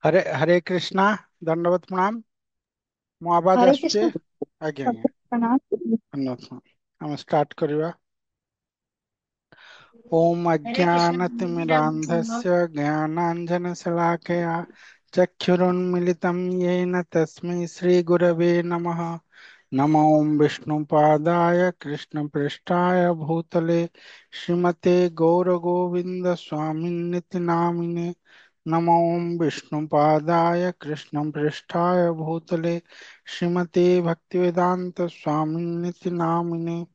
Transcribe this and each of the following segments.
हरे हरे कृष्णा। दंडवत प्रणाम। मो आवाज हरे आସୁଛି? कृष्ण। आज्ञा आज्ञा। प्रणाम। धन्यवाद। हम स्टार्ट करिवा। ओम हरे कृष्ण। अज्ञानतिमिरान्धस्य ज्ञानाञ्जनशलाकया चक्षुरुन्मिलितं येन तस्मै श्रीगुरवे नमः। नमो विष्णुपादाय कृष्णपृष्ठाय भूतले श्रीमते गौरगोविन्दस्वामिन्निति नामिने। नमो विष्णुपादाय कृष्णपृष्ठाय भूतले श्रीमते भक्तिवेदांत स्वामिन्निति नामिने।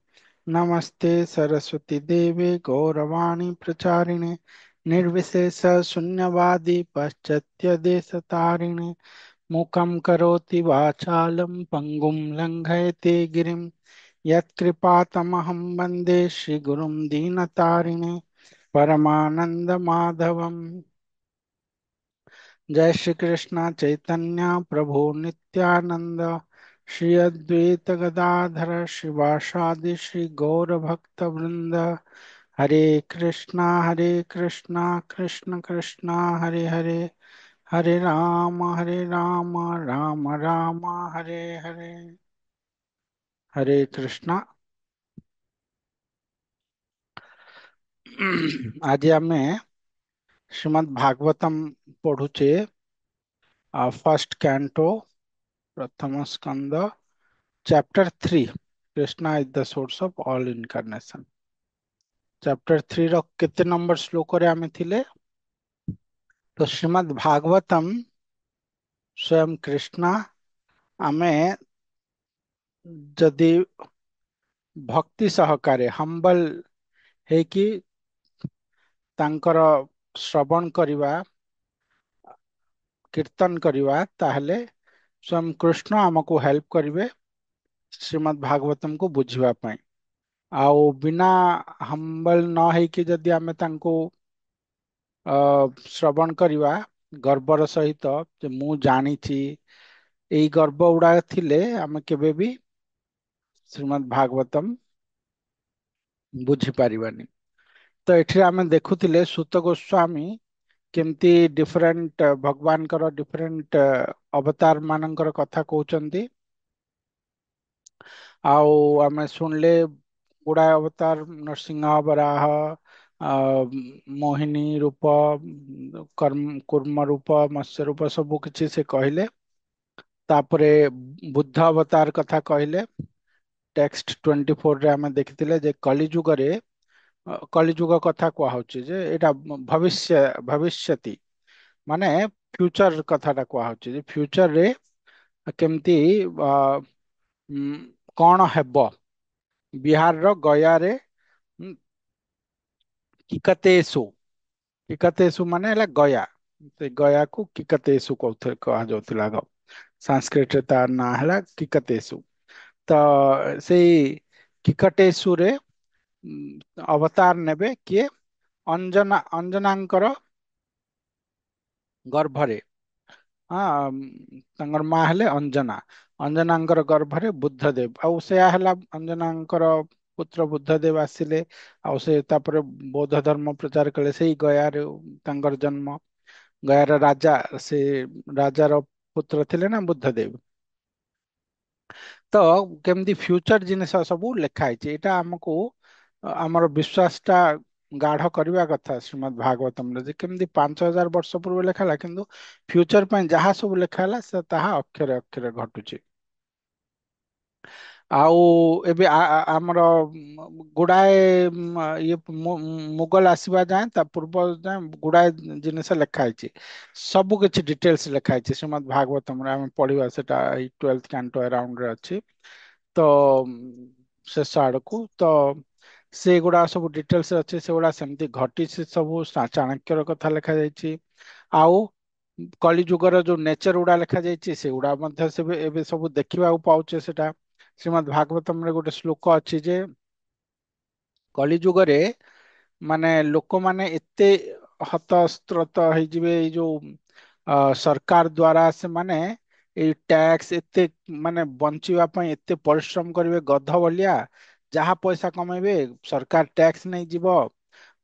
नमस्ते सरस्वती देवे गौरवाणी प्रचारिणे निर्विशेष शून्यवादी पाश्चात्य देश तारिणे। मुखं करोति वाचालं पङ्गुं लङ्घयते गिरिं यत्कृपातमहं वन्दे श्रीगुरुं दीनतारिणे परमानन्दमाधवम्। जय श्री कृष्ण चैतन्य प्रभु नित्यानंद श्री अद्वैत गदाधर शिवासादि श्री गौर भक्त वृंद। हरे कृष्णा कृष्ण कृष्णा हरे हरे, हरे राम राम राम हरे हरे। हरे कृष्णा। आज आम श्रीमद् भागवतम पढ़ुचे। फर्स्ट कैंटो प्रथम स्कंद chapter 3। Krishna is the source of all incarnation. Chapter 3 रो केते नंबर श्लोक रे आमे थिले? तो श्रीमद् भागवतम स्वयं कृष्णा आमे जदि भक्ति सहकारे हम्बल है कि तांकर श्रवण करिवा, कीर्तन करिवा, ताहले स्वयं कृष्ण हमको हेल्प करिवे श्रीमद् भागवतम को बुझिवा पई। आउ बिना हम्बल न है कि जदि आमे तांको श्रवण करिवा गर्वर सहित जे मु जानिछि, एई गर्व उडा थिले आमे केबे भी श्रीमद् भागवतम बुझी पारिबानी। तो एठी आमे देखुथिले सूत गोस्वामी केमती डिफरेंट भगवान कर डिफरेंट अवतार मानकर कथा कहउचंती। आउ आमे सुनले गुड़ाए अवतार नरसिंह वराह, मोहिनी रूप, कर्म कुर्म रूप, मत्स्य रूप सब किछि से कहले। तापरे बुद्ध अवतार कथा कहले। टेक्स्ट 24 रे आमे देखिथिले जे कलिजुग रे कलिजुग कथा कुहाउची जे एटा भविष्यति माने फ्यूचर कथाटा कुहाउची जे फ्यूचर रे केमती कौन हेब। बिहार रो गया रे किकतेसु, किकतेसु माने ହେଲା गया। से गया को किकतेसु कहा जाउथिला आग। संस्कृत रे तार ना ହେଲା किकतेसु। तो सेई किकटेसु रे अवतार नेबे किए? अंजना, अंजनांकर गर्भरे। हाँ, तांकर माँ हेले अंजना। अंजनांकर गर्भरे बुद्धदेव आउ से ହେଲା अंजनांकर पुत्र बुद्धदेव आसिले। आउ से तापर बौद्ध धर्म प्रचार कले सेई गया रे तांकर जन्म। गयार राजा से राजार पुत्र थिले ना बुद्धदेव। तो केमती फ्यूचर जिनिस सब लेखा है एटा हमको आमर विश्वास टा गाढ़ करवा कथा श्रीमद् भागवतम रे जे केमती 5000 वर्ष पूर्व लेखाला किंतु फ्यूचर ପାଇଁ ଯାହା ସବୁ ଲେଖାହେଲା ସେ ତାହା ଅକ୍ଷରେ ଅକ୍ଷରେ ଘଟୁଛି। ଆଉ ଏବେ ଆମର ଗୁଡାଏ ଇଏ ମୁଗଲ ଆସିବା ଯାଏ ତା ପୂର୍ବ ଯାଏ ଗୁଡାଏ ଜିନିଷ ଲେଖା ହେଇଛି। ସବୁ କିଛି ଡିଟେଲ୍ସ ଲେଖା ହେଇଛି ଶ୍ରୀମଦ୍ ଭାଗବତମ ରେ। ଆମେ ପଢିବା ସେଟା ଏଇ 12th କ୍ୟାଣ୍ଟୋ ଆରାଉଣ୍ଡ ରେ ଅଛି। ତ ଶେଷ ଆଡକୁ ତ ସେଗୁଡା ସବୁ ଡିଟେଲ୍ସ ଅଛି। ସେଗୁଡା ସେମିତି ଘଟିଛି ସବୁ। ଚାଣକ୍ୟର କଥା ଲେଖା ଯାଇଛି। ଆଉ କଳି ଯୁଗର ଯୋଉ ନେଚର ଗୁଡା ଲେଖା ଯାଇଛି ସେଗୁଡା ମଧ୍ୟ ସେ ଏବେ ସବୁ ଦେଖିବାକୁ ପାଉଛେ। ସେଟା ଶ୍ରୀମଦ୍ ଭାଗବତମ ରେ ଗୋଟେ ଶ୍ଲୋକ ଅଛି ଯେ କଳି ଯୁଗରେ ମାନେ ଲୋକମାନେ ଏତେ ହତସ୍ତ୍ରତ ହେଇଯିବେ ଏଇ ଯୋଉ ସରକାର ଦ୍ଵାରା ସେମାନେ ଏଇ ଟ୍ୟାକ୍ସ ଏତେ ମାନେ ବଞ୍ଚିବା ପାଇଁ ଏତେ ପରିଶ୍ରମ କରିବେ ଗଧ ଭଳିଆ। ଯାହା ପଇସା କମେଇବେ ସରକାର ଟ୍ୟାକ୍ସ ନେଇଯିବ।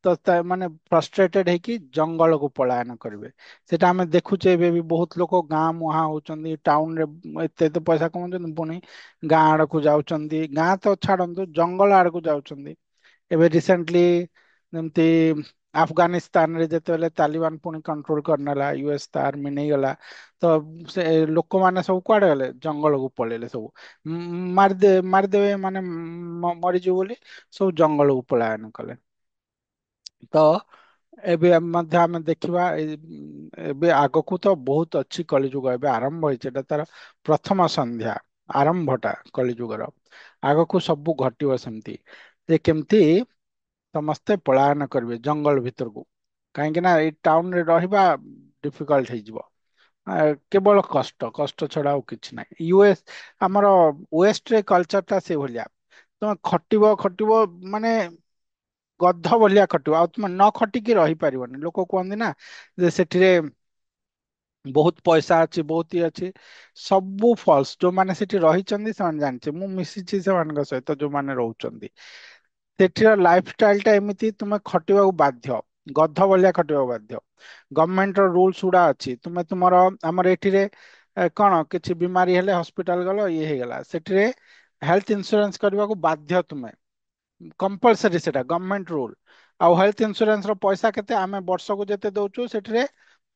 ତ ମାନେ ଫ୍ରଷ୍ଟ୍ରେଟେଡ ହେଇକି ଜଙ୍ଗଲକୁ ପଳାୟନ କରିବେ। ସେଟା ଆମେ ଦେଖୁଛେ ଏବେ ବି ବହୁତ ଲୋକ ଗାଁ ମୁହାଁ ହଉଛନ୍ତି, ଟାଉନରେ ଏତେ ଏତେ ପଇସା କମାଉଛନ୍ତି, ପୁଣି ଗାଁ ଆଡକୁ ଯାଉଛନ୍ତି। ଗାଁ ତ ଛାଡନ୍ତୁ, ଜଙ୍ଗଲ ଆଡକୁ ଯାଉଛନ୍ତି। ଏବେ ରିସେଣ୍ଟଲି ଯେମିତି ଆଫଗାନିସ୍ତାନରେ ଯେତେବେଳେ ତାଲିବାନ ପୁଣି କଣ୍ଟ୍ରୋଲ କରିନେଲା, ୟୁଏସ ତା ଆର୍ମି ନେଇଗଲା, ତ ସେ ଲୋକମାନେ ସବୁ କୁଆଡେ ଗଲେ? ଜଙ୍ଗଲକୁ ପଳେଇଲେ ସବୁ। ମାରିଦେବେ ମାନେ ମରିଯିବ ବୋଲି ସବୁ ଜଙ୍ଗଲକୁ ପଳାୟନ କଲେ। ତ ଏବେ ମଧ୍ୟ ଆମେ ଦେଖିବା ଏବେ ଆଗକୁ ତ ବହୁତ ଅଛି କଳିଯୁଗ, ଏବେ ଆରମ୍ଭ ହେଇଛି, ଏଟା ତାର ପ୍ରଥମ ସନ୍ଧ୍ୟା, ଆରମ୍ଭଟା କଳିଯୁଗର। ଆଗକୁ ସବୁ ଘଟିବ ସେମିତି, ଯେ କେମିତି ସମସ୍ତେ ପଳାୟନ କରିବେ ଜଙ୍ଗଲ ଭିତରକୁ। କାହିଁକି ନା ଏଇ ଟାଉନରେ ରହିବା ଡିଫିକଲ୍ଟ ହେଇଯିବ। କେବଳ କଷ୍ଟ, କଷ୍ଟ ଛଡା ଆଉ କିଛି ନାହିଁ। ଆମର ୱେଷ୍ଟରେ କଲଚରଟା ସେ ଭଳିଆ। ତମେ ଖଟିବ ଖଟିବ ମାନେ ଗଧ ଭଳିଆ ଖଟିବ, ଆଉ ତୁମେ ନ ଖଟିକି ରହିପାରିବନି। ଲୋକ କୁହନ୍ତି ନା ଯେ ସେଠିରେ ବହୁତ ପଇସା ଅଛି, ବହୁତ ଇଏ ଅଛି। ସବୁ ଫଲ୍ସ। ଯୋଉମାନେ ସେଠି ରହିଛନ୍ତି ସେମାନେ ଜାଣିছে, ମୁଁ ମିଶିଛି ସେମାନଙ୍କ ସହିତ ଯୋଉମାନେ ରହୁଛନ୍ତି। ସେଠିର ଲାଇଫଷ୍ଟାଇଲ ଟା ଏମିତି, ତୁମେ ଖଟିବାକୁ ବାଧ୍ୟ, ଗଧ ଭଳିଆ ଖଟିବାକୁ ବାଧ୍ୟ। ଗଭର୍ଣମେଣ୍ଟ ର ରୁଲସ ଗୁଡା ଅଛି, ତୁମେ ତୁମର ଆମର ଏଠିରେ କଣ କିଛି ବିମାରୀ ହେଲେ ହସ୍ପିଟାଲ ଗଲ, ଇଏ ହେଇଗଲା। ସେଠିରେ ହେଲ୍ଥ ଇନ୍ସୁରାନ୍ସ କରିବାକୁ ବାଧ୍ୟ ତୁମେ, କମ୍ପଲସରୀ, ସେଟା ଗଭର୍ଣମେଣ୍ଟ ରୁଲ। ଆଉ ହେଲ୍ଥ ଇନ୍ସୁରାନ୍ସ ର ପଇସା କେତେ? ଆମେ ବର୍ଷକୁ ଯେତେ ଦଉଛୁ ସେଠିରେ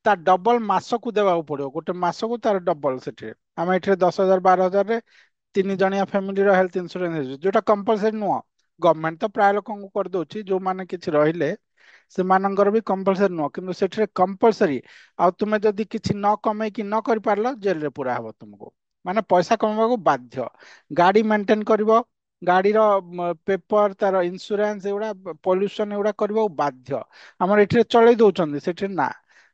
ତା ଡବଲ ମାସକୁ ଦେବାକୁ ପଡିବ, ଗୋଟେ ମାସକୁ ତାର ଡବଲ ସେଠିରେ। ଆମେ ଏଠିରେ 10,000 12,000ରେ 3 ଜଣିଆ ଫ୍ୟାମିଲିର ହେଲ୍ଥ ଇନ୍ସୁରାନ୍ସ ହେଇଯିବ, ଯୋଉଟା କମ୍ପଲସରୀ ନୁହଁ। ଗଭର୍ଣମେଣ୍ଟ ତ ପ୍ରାୟ ଲୋକଙ୍କୁ କରିଦଉଛି, ଯୋଉମାନେ କିଛି ରହିଲେ ସେମାନଙ୍କର ବି କମ୍ପଲସରୀ ନୁହଁ, କିନ୍ତୁ ସେଠିରେ କମ୍ପଲସରୀ। ଆଉ ତୁମେ ଯଦି କିଛି ନ କମେଇକି ନ କରିପାରିଲ, ଜେଲରେ ପୁରା ହବ ତୁମକୁ। ମାନେ ପଇସା କମେଇବାକୁ ବାଧ୍ୟ। ଗାଡି ମେଣ୍ଟେନ କରିବ, ଗାଡିର ପେପର, ତାର ଇନ୍ସୁରାନ୍ସ, ଏଗୁଡା ପଲ୍ୟୁସନ ଏଗୁଡା କରିବାକୁ ବାଧ୍ୟ। ଆମର ଏଠିରେ ଚଳେଇ ଦଉଛନ୍ତି, ସେଠି ନା।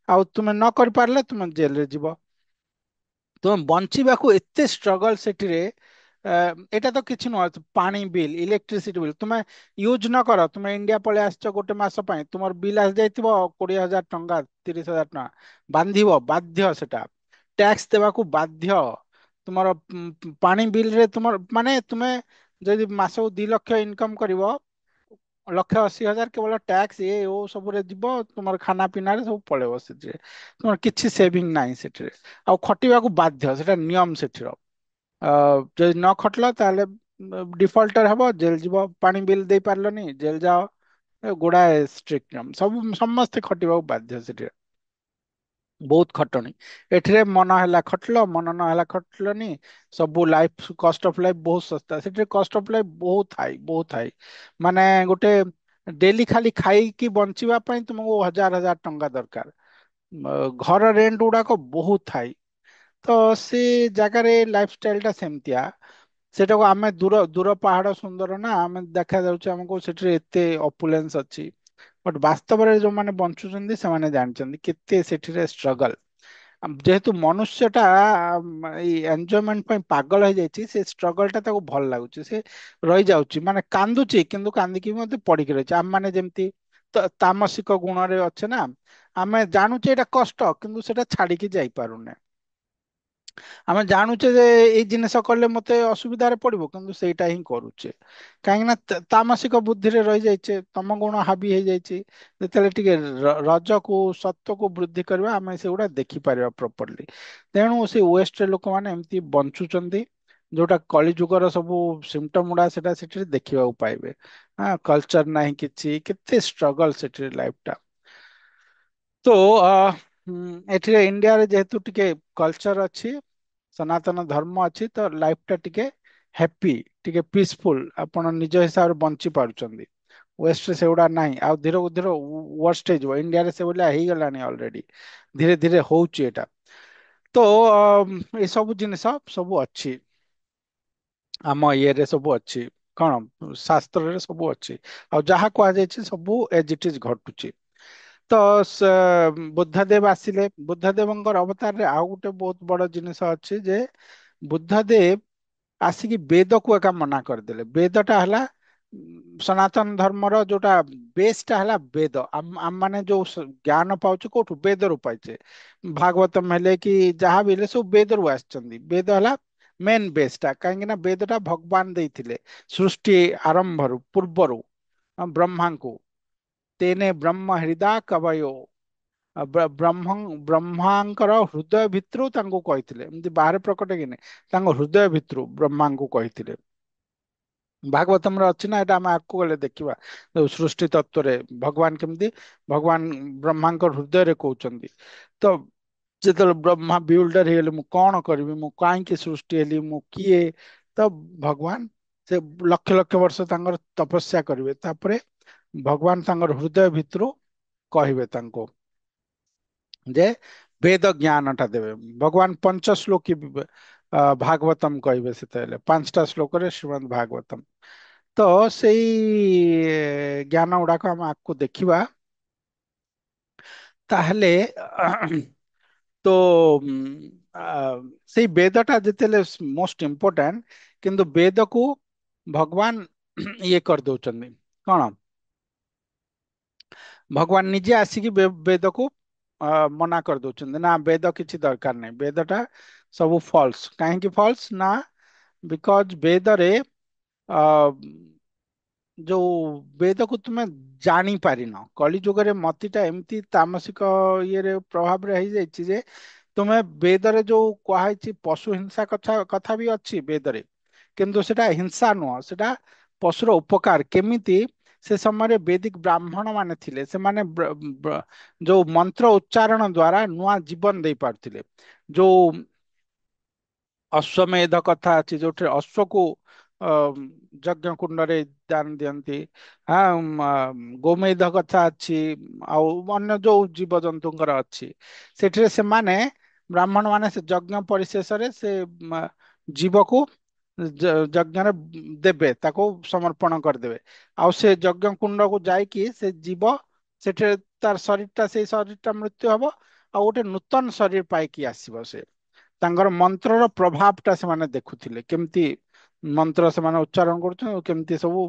ଆଉ ତୁମେ ନ କରିପାରିଲେ ତୁମେ ଜେଲରେ ଯିବ। ତୁମେ ବଞ୍ଚିବାକୁ ଏତେ ଷ୍ଟ୍ରଗଲ ସେଠିରେ। ଏଇଟା ତ କିଛି ନୁହଁ, ପାଣି ବିଲ୍, ଇଲେକ୍ଟ୍ରିସିଟି ବିଲ୍ ତୁମେ ୟୁଜ ନ କର, ତୁମେ ଇଣ୍ଡିଆ ପଳେଇ ଆସିଛ ଗୋଟେ ମାସ ପାଇଁ, ତୁମର ବିଲ୍ ଆସିଯାଇଥିବ 20,000 ଟଙ୍କା, 30,000 ଟଙ୍କା, ବାନ୍ଧିବ ବାଧ୍ୟ ସେଟା। ଟ୍ୟାକ୍ସ ଦେବାକୁ ବାଧ୍ୟ। ତୁମର ପାଣି ବିଲ ରେ ତୁମର ମାନେ ତୁମେ ଯଦି ମାସକୁ 2 ଲକ୍ଷ ଇନକମ କରିବ, 1,80,000 କେବଳ ଟ୍ୟାକ୍ସ ଏ ଓ ସବୁରେ ଯିବ, ତୁମର ଖାନା ପିନାରେ ସବୁ ପଳେଇବ ସେଥିରେ। ତୁମର କିଛି ସେଭିଂ ନାହିଁ ସେଠିରେ। ଆଉ ଖଟିବାକୁ ବାଧ୍ୟ, ସେଟା ନିୟମ ସେଠିର। ଯଦି ନ ଖଟିଲ ତାହେଲେ ଡିଫଲ୍ଟର ହବ, ଜେଲ ଯିବ। ପାଣି ବିଲ ଦେଇ ପାରିଲନି, ଜେଲ ଯାଅ। ଗୁଡାଏ ଷ୍ଟ୍ରିକ୍ଟ ନିୟମ, ସବୁ ସମସ୍ତେ ଖଟିବାକୁ ବାଧ୍ୟ ସେଠି। ବହୁତ ଖଟଣି। ଏଠିରେ ମନ ହେଲା ଖଟିଲ, ମନ ନହେଲା ଖଟିଲନି। ସବୁ ଲାଇଫ, କଷ୍ଟ ଅଫ ଲାଇଫ ବହୁତ ଶସ୍ତା ସେଠି। କଷ୍ଟ ଅଫ ଲାଇଫ ବହୁତ ହାଇ, ବହୁତ ହାଇ। ମାନେ ଗୋଟେ ଡେଲି ଖାଲି ଖାଇକି ବଞ୍ଚିବା ପାଇଁ ତୁମକୁ ହଜାର ହଜାର ଟଙ୍କା ଦରକାର। ଘର ରେଣ୍ଟ ଗୁଡାକ ବହୁତ ହାଇ। ତ ସେ ଜାଗାରେ ଲାଇଫଷ୍ଟାଇଲ ଟା ସେମିତିଆ। ସେଟାକୁ ଆମେ ଦୂର ଦୂର ପାହାଡ ସୁନ୍ଦର ନା, ଆମେ ଦେଖା ଯାଉଛି ଆମକୁ ସେଠିରେ ଏତେ ଅପୁଲେନ୍ସ ଅଛି। ବଟ ବାସ୍ତବରେ ଯୋଉମାନେ ବଞ୍ଚୁଛନ୍ତି ସେମାନେ ଜାଣିଛନ୍ତି କେତେ ସେଠିରେ ଷ୍ଟ୍ରଗଲ। ଯେହେତୁ ମନୁଷ୍ୟଟା ଏଇ ଏନଜୟମେଣ୍ଟ ପାଇଁ ପାଗଳ ହେଇଯାଇଛି, ସେ ଷ୍ଟ୍ରଗଲ ଟା ତାକୁ ଭଲ ଲାଗୁଛି। ସେ ରହିଯାଉଛି, ମାନେ କାନ୍ଦୁଛି କିନ୍ତୁ କାନ୍ଦିକି ମଧ୍ୟ ପଡିକି ରହିଛି। ଆମ ମାନେ ଯେମିତି ତାମସିକ ଗୁଣରେ ଅଛେ ନା, ଆମେ ଜାଣୁଛେ ଏଇଟା କଷ୍ଟ, କିନ୍ତୁ ସେଟା ଛାଡିକି ଯାଇପାରୁନେ। ଆମେ ଜାଣୁଛେ ଯେ ଏଇ ଜିନିଷ କଲେ ମତେ ଅସୁବିଧାରେ ପଡିବ, କିନ୍ତୁ ସେଇଟା ହିଁ କରୁଛେ। କାହିଁକି ନା ତାମସିକ ବୁଦ୍ଧିରେ ରହିଯାଇଛେ, ତମ ଗୁଣ ହାବି ହେଇଯାଇଛି। ଯେତେବେଳେ ଟିକେ ରଜକୁ ସତ୍ୱକୁ ବୃଦ୍ଧି କରିବା, ଆମେ ସେଗୁଡା ଦେଖିପାରିବା ପ୍ରପରଲି। ତେଣୁ ସେ ୱେଷ୍ଟରେ ଲୋକମାନେ ଏମିତି ବଞ୍ଚୁଛନ୍ତି, ଯୋଉଟା କଳି ଯୁଗର ସବୁ ସିମ୍ପଟମ ଗୁଡା ସେଟା ସେଠି ଦେଖିବାକୁ ପାଇବେ। ହଁ, କଲଚର ନାହିଁ କିଛି, କେତେ ଷ୍ଟ୍ରଗଲ ସେଠି ଲାଇଫ ଟା। ତ ଏଠିରେ ଇଣ୍ଡିଆରେ ଯେହେତୁ ଟିକେ କଲଚର ଅଛି, ସନାତନ ଧର୍ମ ଅଛି, ତ ଲାଇଫ ଟା ଟିକେ ହ୍ୟାପି, ଟିକେ ପିସଫୁଲ, ଆପଣ ନିଜ ହିସାବରେ ବଞ୍ଚି ପାରୁଛନ୍ତି। ୱେଷ୍ଟରେ ସେଗୁଡା ନାହିଁ, ଆଉ ଧୀରେକୁ ଧୀରେ ୱର୍ଷ୍ଟ ହେଇଯିବ। ଇଣ୍ଡିଆରେ ସେଭଳିଆ ହେଇଗଲାଣି ଅଲରେଡି, ଧୀରେ ଧୀରେ ହଉଛି ଏଇଟା। ତ ଏ ସବୁ ଜିନିଷ ସବୁ ଅଛି, ଆମ ଇଏରେ ସବୁ ଅଛି। କଣ ଶାସ୍ତ୍ରରେ ସବୁ ଅଛି, ଆଉ ଯାହା କୁହାଯାଇଛି ସବୁ ଏଜ ଇଟ ଇଜ ଘଟୁଛି। ତ ବୁଦ୍ଧଦେବ ଆସିଲେ, ବୁଦ୍ଧଦେବଙ୍କର ଅବତାରରେ ଆଉ ଗୋଟେ ବହୁତ ବଡ ଜିନିଷ ଅଛି ଯେ ବୁଦ୍ଧଦେବ ଆସିକି ବେଦକୁ ଏକା ମନା କରିଦେଲେ। ବେଦଟା ହେଲା ସନାତନ ଧର୍ମର ଯୋଉଟା ବେସ୍ ଟା ହେଲା ବେଦ। ଆମ ମାନେ ଯୋଉ ଜ୍ଞାନ ପାଉଛୁ କୋଉଠୁ? ବେଦରୁ ପାଇଛେ। ଭାଗବତମ ହେଲେ କି ଯାହା ବି ହେଲେ ସବୁ ବେଦରୁ ଆସିଛନ୍ତି। ବେଦ ହେଲା ମେନ୍ ବେସ୍ ଟା, କାହିଁକି ନା ବେଦ ଟା ଭଗବାନ ଦେଇଥିଲେ ସୃଷ୍ଟି ଆରମ୍ଭରୁ ପୂର୍ବରୁ ବ୍ରହ୍ମାଙ୍କୁ। ତେନେ ବ୍ରହ୍ମ ହୃଦା କବୟୋ। ବ୍ରହ୍ମାଙ୍କର ହୃଦୟ ଭିତରୁ ତାଙ୍କୁ କହିଥିଲେ, ଏମିତି ବାହାରେ ପ୍ରକଟ ହେଇନି, ତାଙ୍କ ହୃଦୟ ଭିତରୁ ବ୍ରହ୍ମାଙ୍କୁ କହିଥିଲେ। ଭାଗବତମରେ ଅଛି ନା, ଏଇଟା ଆମେ ଆଗକୁ ଗଲେ ଦେଖିବା। ଯୋଉ ସୃଷ୍ଟି ତତ୍ଵରେ ଭଗବାନ କେମିତି, ଭଗବାନ ବ୍ରହ୍ମାଙ୍କ ହୃଦୟରେ କହୁଛନ୍ତି। ତ ଯେତେବେଳେ ବ୍ରହ୍ମା ବିଉଲ୍ଡର ହେଇଗଲେ, ମୁଁ କଣ କରିବି, ମୁଁ କାହିଁକି ସୃଷ୍ଟି ହେଲି, ମୁଁ କିଏ? ତ ଭଗବାନ ସେ ଲକ୍ଷ ଲକ୍ଷ ବର୍ଷ ତାଙ୍କର ତପସ୍ୟା କରିବେ, ତାପରେ ଭଗବାନ ତାଙ୍କର ହୃଦୟ ଭିତରୁ କହିବେ ତାଙ୍କୁ ଯେ ବେଦ ଜ୍ଞାନ ଟା ଦେବେ। ଭଗବାନ ପଞ୍ଚଶ୍ଲୋକୀ ଭାଗବତମ କହିବେ, ସେତେବେଳେ ପାଞ୍ଚଟା ଶ୍ଲୋକରେ ଶ୍ରୀମଦ୍ ଭାଗବତମ। ତ ସେଇ ଜ୍ଞାନ ଗୁଡାକ ଆମେ ଆଗକୁ ଦେଖିବା। ତାହେଲେ ତ ସେଇ ବେଦଟା ଯେତେବେଳେ ମୋଷ୍ଟ ଇମ୍ପୋର୍ଟାଣ୍ଟ, କିନ୍ତୁ ବେଦକୁ ଭଗବାନ ଇଏ କରିଦଉଛନ୍ତି କଣ, ଭଗବାନ ନିଜେ ଆସିକି ବେଦକୁ ମନା କରିଦଉଛନ୍ତି, ନା ବେଦ କିଛି ଦରକାର ନାହିଁ, ବେଦଟା ସବୁ ଫଲ୍ସ। କାହିଁକି ଫଲ୍ସ ନା, ବିକଜ ବେଦରେ ଅ, ଯୋଉ ବେଦକୁ ତୁମେ ଜାଣିପାରିନ, କଳି ଯୁଗରେ ମତିଟା ଏମିତି ତାମସିକ ଇଏରେ ପ୍ରଭାବରେ ହେଇଯାଇଛି ଯେ ତୁମେ ବେଦରେ ଯୋଉ କୁହାହେଇଛି ପଶୁ ହିଂସା କଥା କଥା ବି ଅଛି ବେଦରେ, କିନ୍ତୁ ସେଟା ହିଂସା ନୁହଁ, ସେଟା ପଶୁର ଉପକାର କେମିତି। ସେ ସମୟରେ ବୈଦିକ ବ୍ରାହ୍ମଣ ମାନେ ଥିଲେ, ସେମାନେ ଯୋଉ ମନ୍ତ୍ର ଉଚ୍ଚାରଣ ଦ୍ଵାରା ନୂଆ ଜୀବନ ଦେଇ ପାରୁଥିଲେ। ଯୋଉ ଅଶ୍ୱମେଧ କଥା ଅଛି, ଯୋଉଥିରେ ଅଶ୍ୱକୁ ଅ, ଯଜ୍ଞ କୁଣ୍ଡରେ ଦାନ ଦିଅନ୍ତି। ହଁ, ଗୋମେଧ କଥା ଅଛି, ଆଉ ଅନ୍ୟ ଯୋଉ ଜୀବଜନ୍ତୁଙ୍କର ଅଛି, ସେଠିରେ ସେମାନେ ବ୍ରାହ୍ମଣ ମାନେ ସେ ଯଜ୍ଞ ପରିଶେଷରେ ସେ ଜୀବକୁ ଯଜ୍ଞରେ ଦେବେ, ତାକୁ ସମର୍ପଣ କରିଦେବେ। ଆଉ ସେ ଯଜ୍ଞ କୁଣ୍ଡକୁ ଯାଇକି ସେ ଜୀବ ସେଠି ତାର ଶରୀରଟା, ସେଇ ଶରୀରଟା ମୃତ୍ୟୁ ହବ, ଆଉ ଗୋଟେ ନୂତନ ଶରୀର ପାଇକି ଆସିବ ସେ। ତାଙ୍କର ମନ୍ତ୍ରର ପ୍ରଭାବ ଟା ସେମାନେ ଦେଖୁଥିଲେ, କେମିତି ମନ୍ତ୍ର ସେମାନେ ଉଚ୍ଚାରଣ କରୁଛନ୍ତି, ଆଉ କେମିତି ସବୁ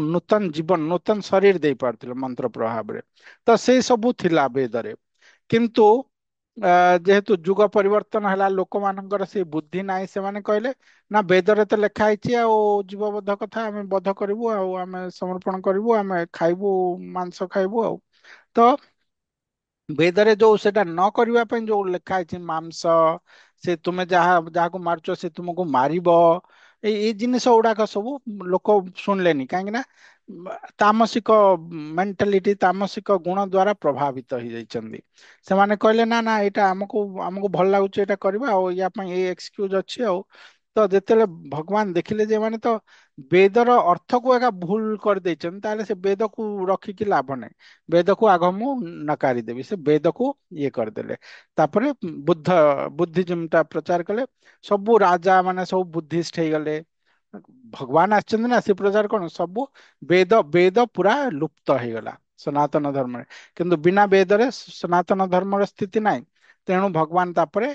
ନୂତନ ଜୀବନ, ନୂତନ ଶରୀର ଦେଇ ପାରୁଥିଲେ ମନ୍ତ୍ର ପ୍ରଭାବରେ। ତ ସେଇ ସବୁ ଥିଲା ବେଦରେ। କିନ୍ତୁ ଅ ଯେହେତୁ ଯୁଗ ପରିବର୍ତ୍ତନ ହେଲା, ଲୋକମାନଙ୍କର ସେଇ ବୁଦ୍ଧି ନାହିଁ, ସେମାନେ କହିଲେ ନା ବେଦରେ ତ ଲେଖା ହେଇଛି, ଆଉ ଜୀବ ବଧ କଥା ଆମେ ବଧ କରିବୁ, ଆଉ ଆମେ ସମର୍ପଣ କରିବୁ, ଆମେ ଖାଇବୁ, ମାଂସ ଖାଇବୁ ଆଉ। ତ ବେଦରେ ଯୋଉ ସେଟା ନ କରିବା ପାଇଁ ଯୋଉ ଲେଖା ହେଇଛି, ମାଂସ, ସେ ତୁମେ ଯାହାକୁ ମାରୁଛ ସେ ତୁମକୁ ମାରିବ, ଏଇ ଜିନିଷ ଗୁଡାକ ସବୁ ଲୋକ ଶୁଣିଲେନି। କାହିଁକି ନା ତାମସିକ ମେଣ୍ଟାଲିଟି, ତାମସିକ ଗୁଣ ଦ୍ଵାରା ପ୍ରଭାବିତ ହେଇଯାଇଛନ୍ତି। ସେମାନେ କହିଲେ ନା ନା, ଏଇଟା ଆମକୁ ଆମକୁ ଭଲ ଲାଗୁଛି, ଏଇଟା କରିବା, ଆଉ ୟା ପାଇଁ ଏଇ ଏକ୍ସକ୍ୟୁଜ ଅଛି ଆଉ। ତ ଯେତେବେଳେ ଭଗବାନ ଦେଖିଲେ ଯେ ଏମାନେ ତ ବେଦର ଅର୍ଥକୁ ଏକା ଭୁଲ କରିଦେଇଛନ୍ତି, ତାହେଲେ ସେ ବେଦକୁ ରଖିକି ଲାଭ ନାହିଁ। ବେଦକୁ ଆଗ ମୁଁ ନକାରି ଦେବି, ସେ ବେଦକୁ ଇଏ କରିଦେଲେ। ତାପରେ ବୁଦ୍ଧିଜିମ ଟା ପ୍ରଚାର କଲେ, ସବୁ ରାଜା ମାନେ ସବୁ ବୁଦ୍ଧିଷ୍ଟ ହେଇଗଲେ। ଭଗବାନ ଆସିଛନ୍ତି ନା, ସେ ପ୍ରଚାର କଣ, ସବୁ ବେଦ ବେଦ ପୁରା ଲୁପ୍ତ ହେଇଗଲା ସନାତନ ଧର୍ମରେ। କିନ୍ତୁ ବିନା ବେଦରେ ସନାତନ ଧର୍ମର ସ୍ଥିତି ନାହିଁ। ତେଣୁ ଭଗବାନ ତାପରେ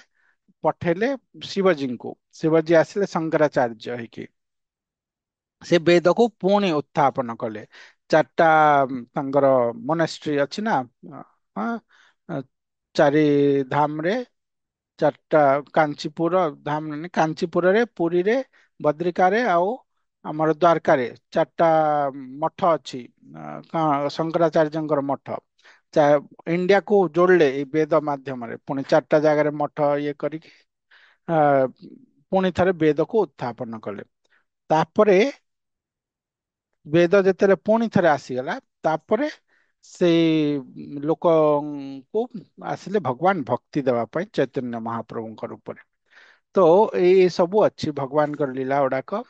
ପଠେଇଲେ ଶିବଜୀଙ୍କୁ, ଶିବଜୀ ଆସିଲେ ଶଙ୍କରାଚାର୍ଯ୍ୟ ହେଇକି, ସେ ବେଦକୁ ପୁଣି ଉତ୍ଥାପନ କଲେ। ଚାରିଟା ତାଙ୍କର ମୋନାଷ୍ଟ୍ରି ଅଛି ନା, ହଁ, ଚାରି ଧାମରେ ଚାରିଟା, କାଞ୍ଚିପୁର ଧାମ, କାଞ୍ଚିପୁରରେ, ପୁରୀରେ, ବଦ୍ରିକାରେ, ଆଉ ଆମର ଦ୍ୱାରକାରେ ଚାରିଟା ମଠ ଅଛି। ଶଙ୍କରାଚାର୍ଯ୍ୟଙ୍କର ମଠ ଇଣ୍ଡିଆକୁ ଯୋଡିଲେ ଏଇ ବେଦ ମାଧ୍ୟମରେ, ପୁଣି ଚାରିଟା ଜାଗାରେ ମଠ ଇଏ କରିକି ଆ ପୁଣି ଥରେ ବେଦକୁ ଉତ୍ଥାପନ କଲେ। ତାପରେ ବେଦ ଯେତେବେଳେ ପୁଣି ଥରେ ଆସିଗଲା, ତାପରେ ସେଇ ଲୋକଙ୍କୁ ଆସିଲେ ଭଗବାନ ଭକ୍ତି ଦେବା ପାଇଁ ଚୈତନ୍ୟ ମହାପ୍ରଭୁଙ୍କ ରୂପରେ। ତ ଏଇ ସବୁ ଅଛି ଭଗବାନଙ୍କର ଲୀଳା ଗୁଡାକ।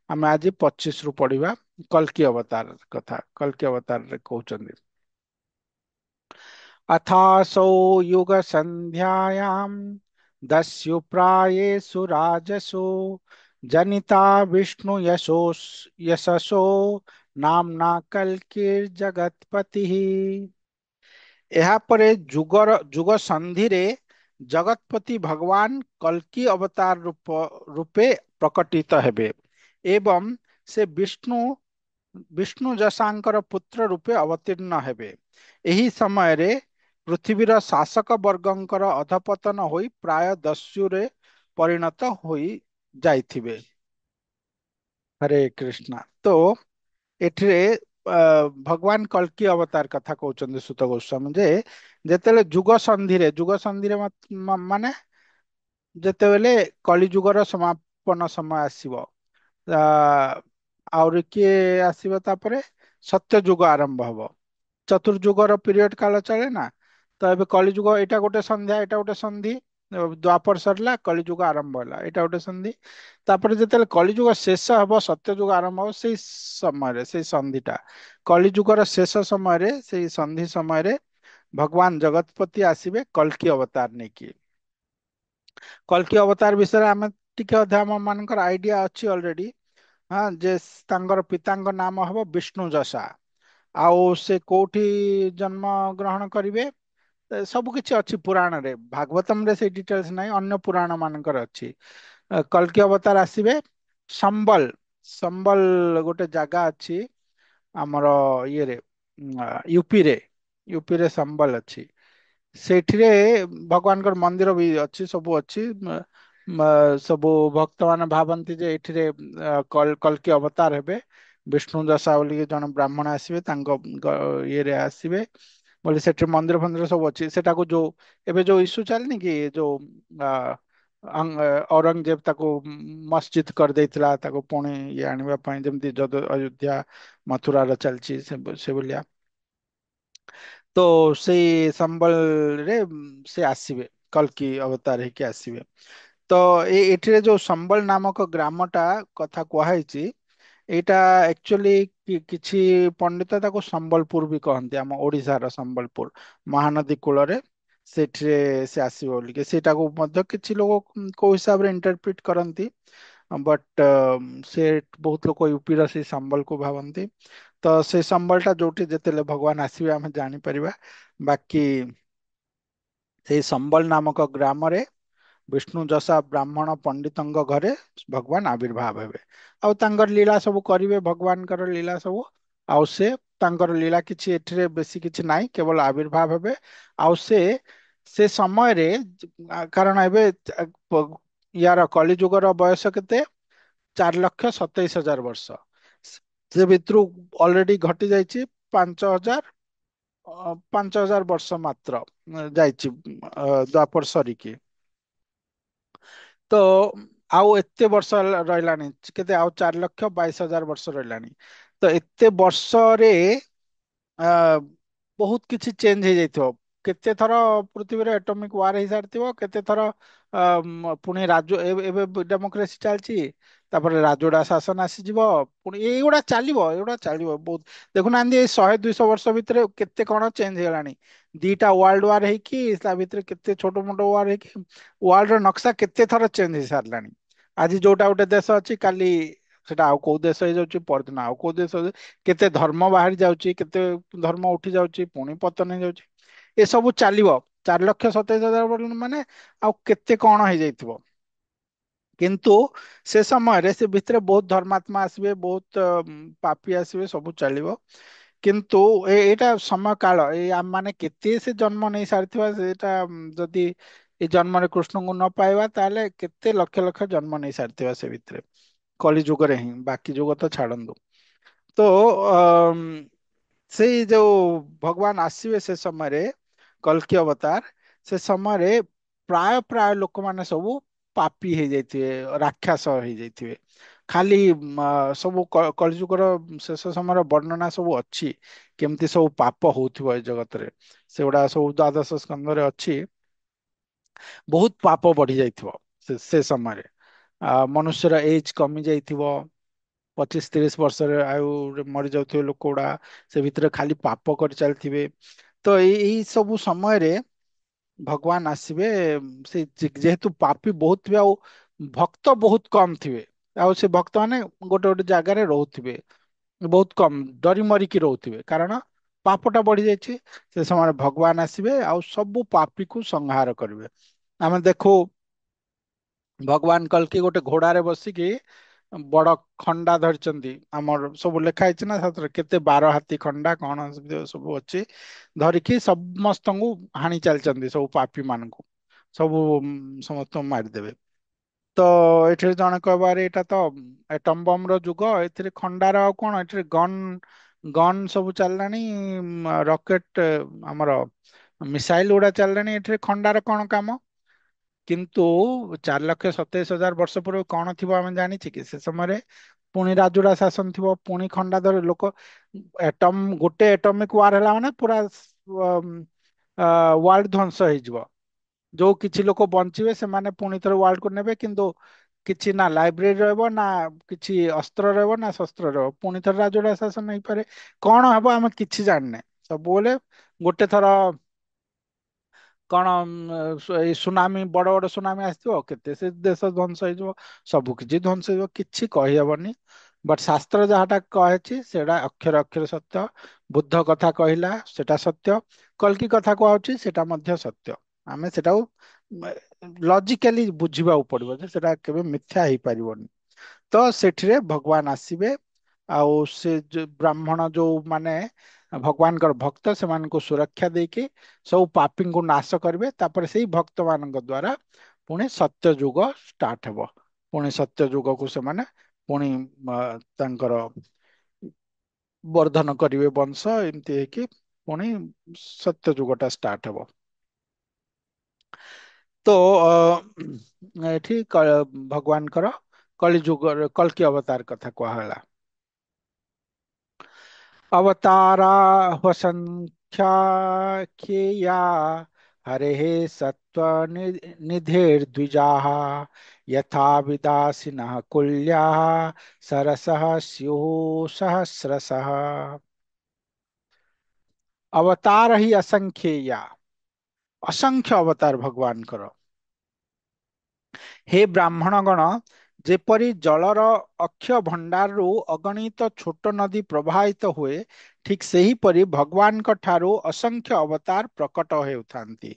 ଆମେ ଆଜି 25 ରୁ ପଢିବା କଲ୍କି ଅବତାର କଥା। କଲ୍କି ଅବତାରରେ କହୁଛନ୍ତି, अथासौ युगसन्ध्यायां दस्युप्रायेषु राजसु जनिता विष्णुयशो यशसो नाम्ना कल्किर्जगत्पतिः। ଏହାପରେ ଯୁଗ ସନ୍ଧିରେ ଜଗତପତି ଭଗବାନ କଲ୍କି ଅବତାର ରୂପେ ପ୍ରକଟିତ ହେବେ ଏବଂ ସେ ବିଷ୍ଣୁ ଯଶାଙ୍କର ପୁତ୍ର ରୂପେ ଅବତୀର୍ଣ୍ଣ ହେବେ। ଏହି ସମୟରେ ପୃଥିବୀର ଶାସକ ବର୍ଗଙ୍କର ଅଧପତନ ହୋଇ ପ୍ରାୟ ଦସ୍ୟୁରେ ପରିଣତ ହୋଇ ଯାଇଥିବେ। ହରେ କୃଷ୍ଣ। ତ ଏଠିରେ ଭଗବାନ କଳ୍କି ଅବତାର କଥା କହୁଛନ୍ତି ସୁତ ଗୋସ୍ୱାମୀ ଯେ ଯେତେବେଳେ ଯୁଗ ସନ୍ଧିରେ ମାନେ ଯେତେବେଳେ କଳି ଯୁଗର ସମାପନ ସମୟ ଆସିବ, ଆ, ଆହୁରି କିଏ ଆସିବ ତାପରେ ସତ୍ୟ ଯୁଗ ଆରମ୍ଭ ହବ। ଚତୁର୍ଯୁଗର ପିରିୟଡ କାଳ ଚଳେ ନା। ତ ଏବେ କଳିଯୁଗ ଏଇଟା ଗୋଟେ ସନ୍ଧ୍ୟା, ଏଇଟା ଗୋଟେ ସନ୍ଧି। ଦ୍ୱାପର ସରିଲା, କଳିଯୁଗ ଆରମ୍ଭ ହେଲା, ଏଇଟା ଗୋଟେ ସନ୍ଧି। ତାପରେ ଯେତେବେଳେ କଳିଯୁଗ ଶେଷ ହବ, ସତ୍ୟ ଯୁଗ ଆରମ୍ଭ ହବ, ସେଇ ସମୟରେ ସେଇ ସନ୍ଧିଟା କଳିଯୁଗର ଶେଷ ସମୟରେ, ସେଇ ସନ୍ଧି ସମୟରେ ଭଗବାନ ଜଗତପତି ଆସିବେ କଳ୍କି ଅବତାର ନେଇକି। କଳ୍କି ଅବତାର ବିଷୟରେ ଆମେ ଟିକେ ଅଧା ଆମ ମାନଙ୍କର ଆଇଡିଆ ଅଛି ଅଲରେଡି। ହଁ, ଯେ ତାଙ୍କର ପିତାଙ୍କ ନାମ ହବ ବିଷ୍ଣୁ ଯଶା। ଆଉ ସେ କୋଉଠି ଜନ୍ମ ଗ୍ରହଣ କରିବେ, ସବୁ କିଛି ଅଛି ପୁରାଣରେ। ଭାଗବତମରେ ସେଇ ଡିଟେଲ୍ସ ନାହିଁ, ଅନ୍ୟ ପୁରାଣ ମାନଙ୍କର ଅଛି। କଳ୍କି ଅବତାର ଆସିବେ ସମ୍ବଲ। ସମ୍ବଲ ଗୋଟେ ଜାଗା ଅଛି ଆମର ଇଏରେ, ୟୁପିରେ। ୟୁପିରେ ସମ୍ବଲ ଅଛି। ସେଇଠିରେ ଭଗବାନଙ୍କର ମନ୍ଦିର ବି ଅଛି, ସବୁ ଅଛି। ସବୁ ଭକ୍ତ ମାନେ ଭାବନ୍ତି ଯେ ଏଠିରେ କଳ୍କି ଅବତାର ହେବେ। ବିଷ୍ଣୁ ଦଶା ବୋଲିକି ଜଣେ ବ୍ରାହ୍ମଣ ଆସିବେ, ତାଙ୍କ ଇଏରେ ଆସିବେ ବୋଲି ସେଠି ମନ୍ଦିର ଫନ୍ଦିର ସବୁ ଅଛି। ସେଟାକୁ ଯୋଉ ଏବେ ଯୋଉ ଇସ୍ୟୁ ଚାଲିନି କି, ଯୋଉ ଆ, ଔରଙ୍ଗଜେବ ତାକୁ ମସଜିଦ କରିଦେଇଥିଲା, ତାକୁ ପୁଣି ଇଏ ଆଣିବା ପାଇଁ, ଯେମିତି ଅଯୋଧ୍ୟା ମଥୁରାର ଚାଲିଛି ସେ ଭଳିଆ। ତ ସେଇ ସମ୍ବଲରେ ସେ ଆସିବେ, କଲ୍କି ଅବତାର ହେଇକି ଆସିବେ। ତ ଏଠିରେ ଯୋଉ ସମ୍ବଲ ନାମକ ଗ୍ରାମଟା କଥା କୁହାହେଇଛି, ଏଇଟା ଆକ୍ଚୁଆଲି କିଛି ପଣ୍ଡିତ ତାକୁ ସମ୍ବଲପୁର ବି କହନ୍ତି, ଆମ ଓଡିଶାର ସମ୍ବଲପୁର ମହାନଦୀ କୂଳରେ। ସେଠିରେ ସେ ଆସିବ ବୋଲିକି ସେଇଟାକୁ ମଧ୍ୟ କିଛି ଲୋକ କୋଉ ହିସାବରେ ଇଣ୍ଟରପ୍ରିଟ କରନ୍ତି। ବଟ୍ ସେ ବହୁତ ଲୋକ ୟୁପିର ସେଇ ସମ୍ବଲକୁ ଭାବନ୍ତି। ତ ସେଇ ସମ୍ବଳ ଟା ଯୋଉଠି ଯେତେବେଳେ ଭଗବାନ ଆସିବେ ଆମେ ଜାଣିପାରିବା। ବାକି ସେଇ ସମ୍ବଲ ନାମକ ଗ୍ରାମରେ ବିଷ୍ଣୁ ଯଶା ବ୍ରାହ୍ମଣ ପଣ୍ଡିତଙ୍କ ଘରେ ଭଗବାନ ଆବିର୍ଭାବ ହେବେ। ଆଉ ତାଙ୍କର ଲୀଳା ସବୁ କରିବେ, ଭଗବାନଙ୍କର ଲୀଳା ସବୁ। ଆଉ ସେ ତାଙ୍କର ଲୀଳା କିଛି ଏଠିରେ ବେଶୀ କିଛି ନାହିଁ, କେବଳ ଆବିର୍ଭାବ ହେବେ। ଆଉ ସେ ସେ ସମୟରେ କାରଣ ଏବେ ୟାର କଳି ଯୁଗର ବୟସ କେତେ, 4,27,000 ବର୍ଷ। ସେ ଭିତରୁ ଅଲରେଡି ଘଟି ଯାଇଛି 5,000, 5,000 ବର୍ଷ ମାତ୍ର ଯାଇଛି ଦ୍ୱାପର ସରିକି। ତ ଆଉ ଏତେ ବର୍ଷ ରହିଲାଣି, କେତେ ଆଉ 4,22,000 ବର୍ଷ ରହିଲାଣି। ତ ଏତେ ବର୍ଷରେ ଆ, ବହୁତ କିଛି ଚେଞ୍ଜ ହେଇଯାଇଥିବ। କେତେ ଥର ପୃଥିବୀରେ ଆଟମିକ ୱାର ହେଇସାରିଥିବ, କେତେ ଥର ପୁଣି ଏବେ ଡେମୋକ୍ରେସି ଚାଲିଛି, ତାପରେ ରାଜୋଡା ଶାସନ ଆସିଯିବ, ପୁଣି ଏଇଗୁଡା ଚାଲିବ ବହୁତ। ଦେଖୁନାହାନ୍ତି ଏଇ 100-200 ବର୍ଷ ଭିତରେ କେତେ କଣ ଚେଞ୍ଜ ହେଇଗଲାଣି। ଦିଟା ୱାର୍ଲଡ ୱାର ହେଇକି ତା ଭିତରେ କେତେ ଛୋଟ ମୋଟ ୱାର ହେଇକି ୱାର୍ଲଡ ର ନକ୍ସା କେତେ ଥର ଚେଞ୍ଜ ହେଇସାରିଲାଣି। ଆଜି ଯୋଉଟା ଗୋଟେ ଦେଶ ଅଛି, କାଲି ସେଟା ଆଉ କୋଉ ଦେଶ ହେଇଯାଉଛି, ପରଦିନ ଆଉ କୋଉ ଦେଶ। କେତେ ଧର୍ମ ବାହାରି ଯାଉଛି, କେତେ ଧର୍ମ ଉଠି ଯାଉଛି, ପୁଣି ପତନ ହେଇଯାଉଛି। ଏସବୁ ଚାଲିବ। 4,27,000 ମାନେ ଆଉ କେତେ କଣ ହେଇଯାଇଥିବ। କିନ୍ତୁ ସେ ସମୟରେ ସେ ଭିତରେ ବହୁତ ଧର୍ମାତ୍ମା ଆସିବେ, ବହୁତ ପାପୀ ଆସିବେ, ସବୁ ଚାଲିବ। କିନ୍ତୁ ଏଇଟା ସମୟ କାଳ, ଏଇ ଆମ ମାନେ କେତେ ସେ ଜନ୍ମ ନେଇ ସାରିଥିବା, ସେଇଟା ଯଦି ଏ ଜନ୍ମରେ କୃଷ୍ଣଙ୍କୁ ନ ପାଇବା, ତାହେଲେ କେତେ ଲକ୍ଷ ଲକ୍ଷ ଜନ୍ମ ନେଇ ସାରିଥିବା ସେ ଭିତରେ। କଳି ଯୁଗରେ ହିଁ, ବାକି ଯୁଗ ତ ଛାଡନ୍ତୁ। ତ ସେଇ ଯୋଉ ଭଗବାନ ଆସିବେ ସେ ସମୟରେ, କଲ୍କି ଅବତାର, ସେ ସମୟରେ ପ୍ରାୟ ପ୍ରାୟ ଲୋକମାନେ ସବୁ ପାପୀ ହେଇଯାଇଥିବେ, ରାକ୍ଷାସ ହେଇଯାଇଥିବେ। ଖାଲି ସବୁ କଳିଯୁଗର ଶେଷ ସମୟର ବର୍ଣ୍ଣନା ସବୁ ଅଛି, କେମିତି ସବୁ ପାପ ହଉଥିବ ଏ ଜଗତରେ। ସେଗୁଡା ସବୁ ଦ୍ୱାଦଶ ସ୍କନ୍ଧରେ ଅଛି। ବହୁତ ପାପ ବଢି ଯାଇଥିବ ସେ ସମୟରେ। ମନୁଷ୍ୟର ଏଜ କମି ଯାଇଥିବ, 25-30 ବର୍ଷରେ ଆୟୁ ମରି ଯାଉଥିବେ ଲୋକ ଗୁଡା। ସେ ଭିତରେ ଖାଲି ପାପ କରି ଚାଲିଥିବେ। ତ ଏଇ ସବୁ ସମୟରେ ଭଗବାନ ଆସିବେ। ସେ ଯେହେତୁ ପାପୀ ବହୁତ ଥିବେ, ଆଉ ଭକ୍ତ ବହୁତ କମ ଥିବେ। ଆଉ ସେ ଭକ୍ତ ମାନେ ଗୋଟେ ଗୋଟେ ଜାଗାରେ ରହୁଥିବେ, ବହୁତ କମ ଡରି ମରିକି ରହୁଥିବେ, କାରଣ ପାପଟା ବଢି ଯାଇଛି। ସେ ସମୟରେ ଭଗବାନ ଆସିବେ ଆଉ ସବୁ ପାପୀକୁ ସଂହାର କରିବେ। ଆମେ ଦେଖୁ ଭଗବାନ କଲ୍କି ଗୋଟେ ଘୋଡାରେ ବସିକି ବଡ ଖଣ୍ଡା ଧରିଛନ୍ତି। ଆମର ସବୁ ଲେଖା ହେଇଛି ନା ସେଥିରେ, କେତେ 12 ହାତୀ ଖଣ୍ଡା କଣ ସବୁ ଅଛି, ଧରିକି ସମସ୍ତଙ୍କୁ ହାଣି ଚାଲିଛନ୍ତି, ସବୁ ପାପୀ ମାନଙ୍କୁ। ସବୁ ସମସ୍ତଙ୍କୁ ମାରିଦେବେ। ତ ଏଠିରେ ଜଣେ କହିବାରେ ଏଇଟା ତ ଆଟମ ବମ ର ଯୁଗ, ଏଥିରେ ଖଣ୍ଡାର ଆଉ କଣ, ଏଥିରେ ଗନ୍ ଗନ୍ ସବୁ ଚାଲିଲାଣି, ରକେଟ ଆମର ମିସାଇଲ ଗୁଡା ଚାଲିଲାଣି, ଏଠିରେ ଖଣ୍ଡାର କଣ କାମ? କିନ୍ତୁ 4,27,000 ବର୍ଷ ପୂର୍ବରୁ କଣ ଥିବ ଆମେ ଜାଣିଛେ କି? ସେ ସମୟରେ ପୁଣି ରାଜୁଡା ଶାସନ ଥିବ, ପୁଣି ଖଣ୍ଡା ଧରି ଲୋକ, ଗୋଟେ ଏଟମିକ ୱାର ହେଲା ମାନେ ପୁରା ୱାର୍ଲଡ ଧ୍ୱଂସ ହେଇଯିବ। ଯୋଉ କିଛି ଲୋକ ବଞ୍ଚିବେ ସେମାନେ ପୁଣି ଥରେ ୱାର୍ଲଡ କୁ ନେବେ, କିନ୍ତୁ କିଛି ନା ଲାଇବ୍ରେରୀ ରହିବ, ନା କିଛି ଅସ୍ତ୍ର ରହିବ, ନା ଶସ୍ତ୍ର ରହିବ, ପୁଣି ଥରେ ରାଜୁଡା ଶାସନ ହେଇପାରେ। କଣ ହବ ଆମେ କିଛି ଜାଣିନେ। ସବୁବେଳେ ଗୋଟେ ଥର କଣ ଏଇ ସୁନାମି, ବଡ ବଡ ସୁନାମି ଆସିଥିବ, କେତେ ସେ ଦେଶ ଧ୍ୱଂସ ହେଇଯିବ, ସବୁ କିଛି ଧ୍ୱଂସ ହେଇଯିବ, କିଛି କହିହବନି। ବଟ ଶାସ୍ତ୍ର ଯାହାଟା କହିଛି ସେଇଟା ଅକ୍ଷର ଅକ୍ଷର ସତ୍ୟ। ବୁଦ୍ଧ କଥା କହିଲା ସେଟା ସତ୍ୟ, କଲ୍କି କଥା କୁହାଉଛି ସେଟା ମଧ୍ୟ ସତ୍ୟ। ଆମେ ସେଟାକୁ ଲଜିକାଲି ବୁଝିବାକୁ ପଡିବ ଯେ ସେଟା କେବେ ମିଥ୍ୟା ହେଇପାରିବନି। ତ ସେଠିରେ ଭଗବାନ ଆସିବେ, ଆଉ ସେ ଯୋଉ ବ୍ରାହ୍ମଣ ଯୋଉ ମାନେ ଭଗବାନଙ୍କର ଭକ୍ତ, ସେମାନଙ୍କୁ ସୁରକ୍ଷା ଦେଇକି ସବୁ ପାପୀଙ୍କୁ ନାଶ କରିବେ। ତାପରେ ସେଇ ଭକ୍ତ ମାନଙ୍କ ଦ୍ଵାରା ପୁଣି ସତ୍ୟ ଯୁଗ ଷ୍ଟାର୍ଟ ହେବ। ପୁଣି ସତ୍ୟ ଯୁଗକୁ ସେମାନେ ପୁଣି ତାଙ୍କର ବର୍ଦ୍ଧନ କରିବେ ବଂଶ, ଏମିତି ହେଇକି ପୁଣି ସତ୍ୟ ଯୁଗ ଟା ଷ୍ଟାର୍ଟ ହବ। ତ ଏଠି ଭଗବାନଙ୍କର କଳି ଯୁଗର କଳ୍କି ଅବତାର କଥା କୁହାଗଲା। अवतारा वसंख्याख्येया हरेः सत्त्वनिधिर्द्विजाः यथा विदासिनः कुल्याः सरसः स्युः सहस्रशः। अवतार ही असंख्येया, ଅସଂଖ୍ୟ ଅବତାର ଭଗବାନଙ୍କର। ହେ ବ୍ରାହ୍ମଣ ଗଣ, ଯେପରି ଜଳର ଅକ୍ଷୟ ଭଣ୍ଡାରରୁ ଅଗଣିତ ଛୋଟ ନଦୀ ପ୍ରବାହିତ ହୁଏ, ଠିକ ସେହିପରି ଭଗବାନଙ୍କ ଠାରୁ ଅସଂଖ୍ୟ ଅବତାର ପ୍ରକଟ ହେଉଥାନ୍ତି।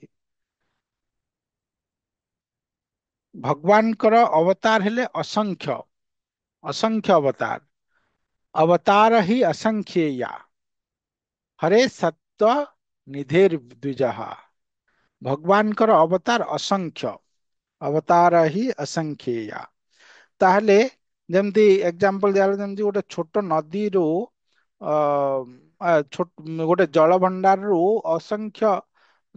ଭଗବାନଙ୍କର ଅବତାର ହେଲେ ଅସଂଖ୍ୟ, ଅସଂଖ୍ୟ ଅବତାର। ଅବତାର ହିଁ ଅସଂଖ୍ୟେୟା ହରେ ସତ୍ଵ ନିଧେର ଦ୍ୱିଜହା। ଭଗବାନଙ୍କର ଅବତାର ଅସଂଖ୍ୟ, ଅବତାର ହିଁ ଅସଂଖ୍ୟେୟା। ତାହେଲେ ଯେମିତି ଏକ୍ଜାମ୍ପଲ ଦିଆଗଲା, ଯେମିତି ଗୋଟେ ଛୋଟ ନଦୀରୁ ଅ ଗୋଟେ ଜଳଭଣ୍ଡାରରୁ ଅସଂଖ୍ୟ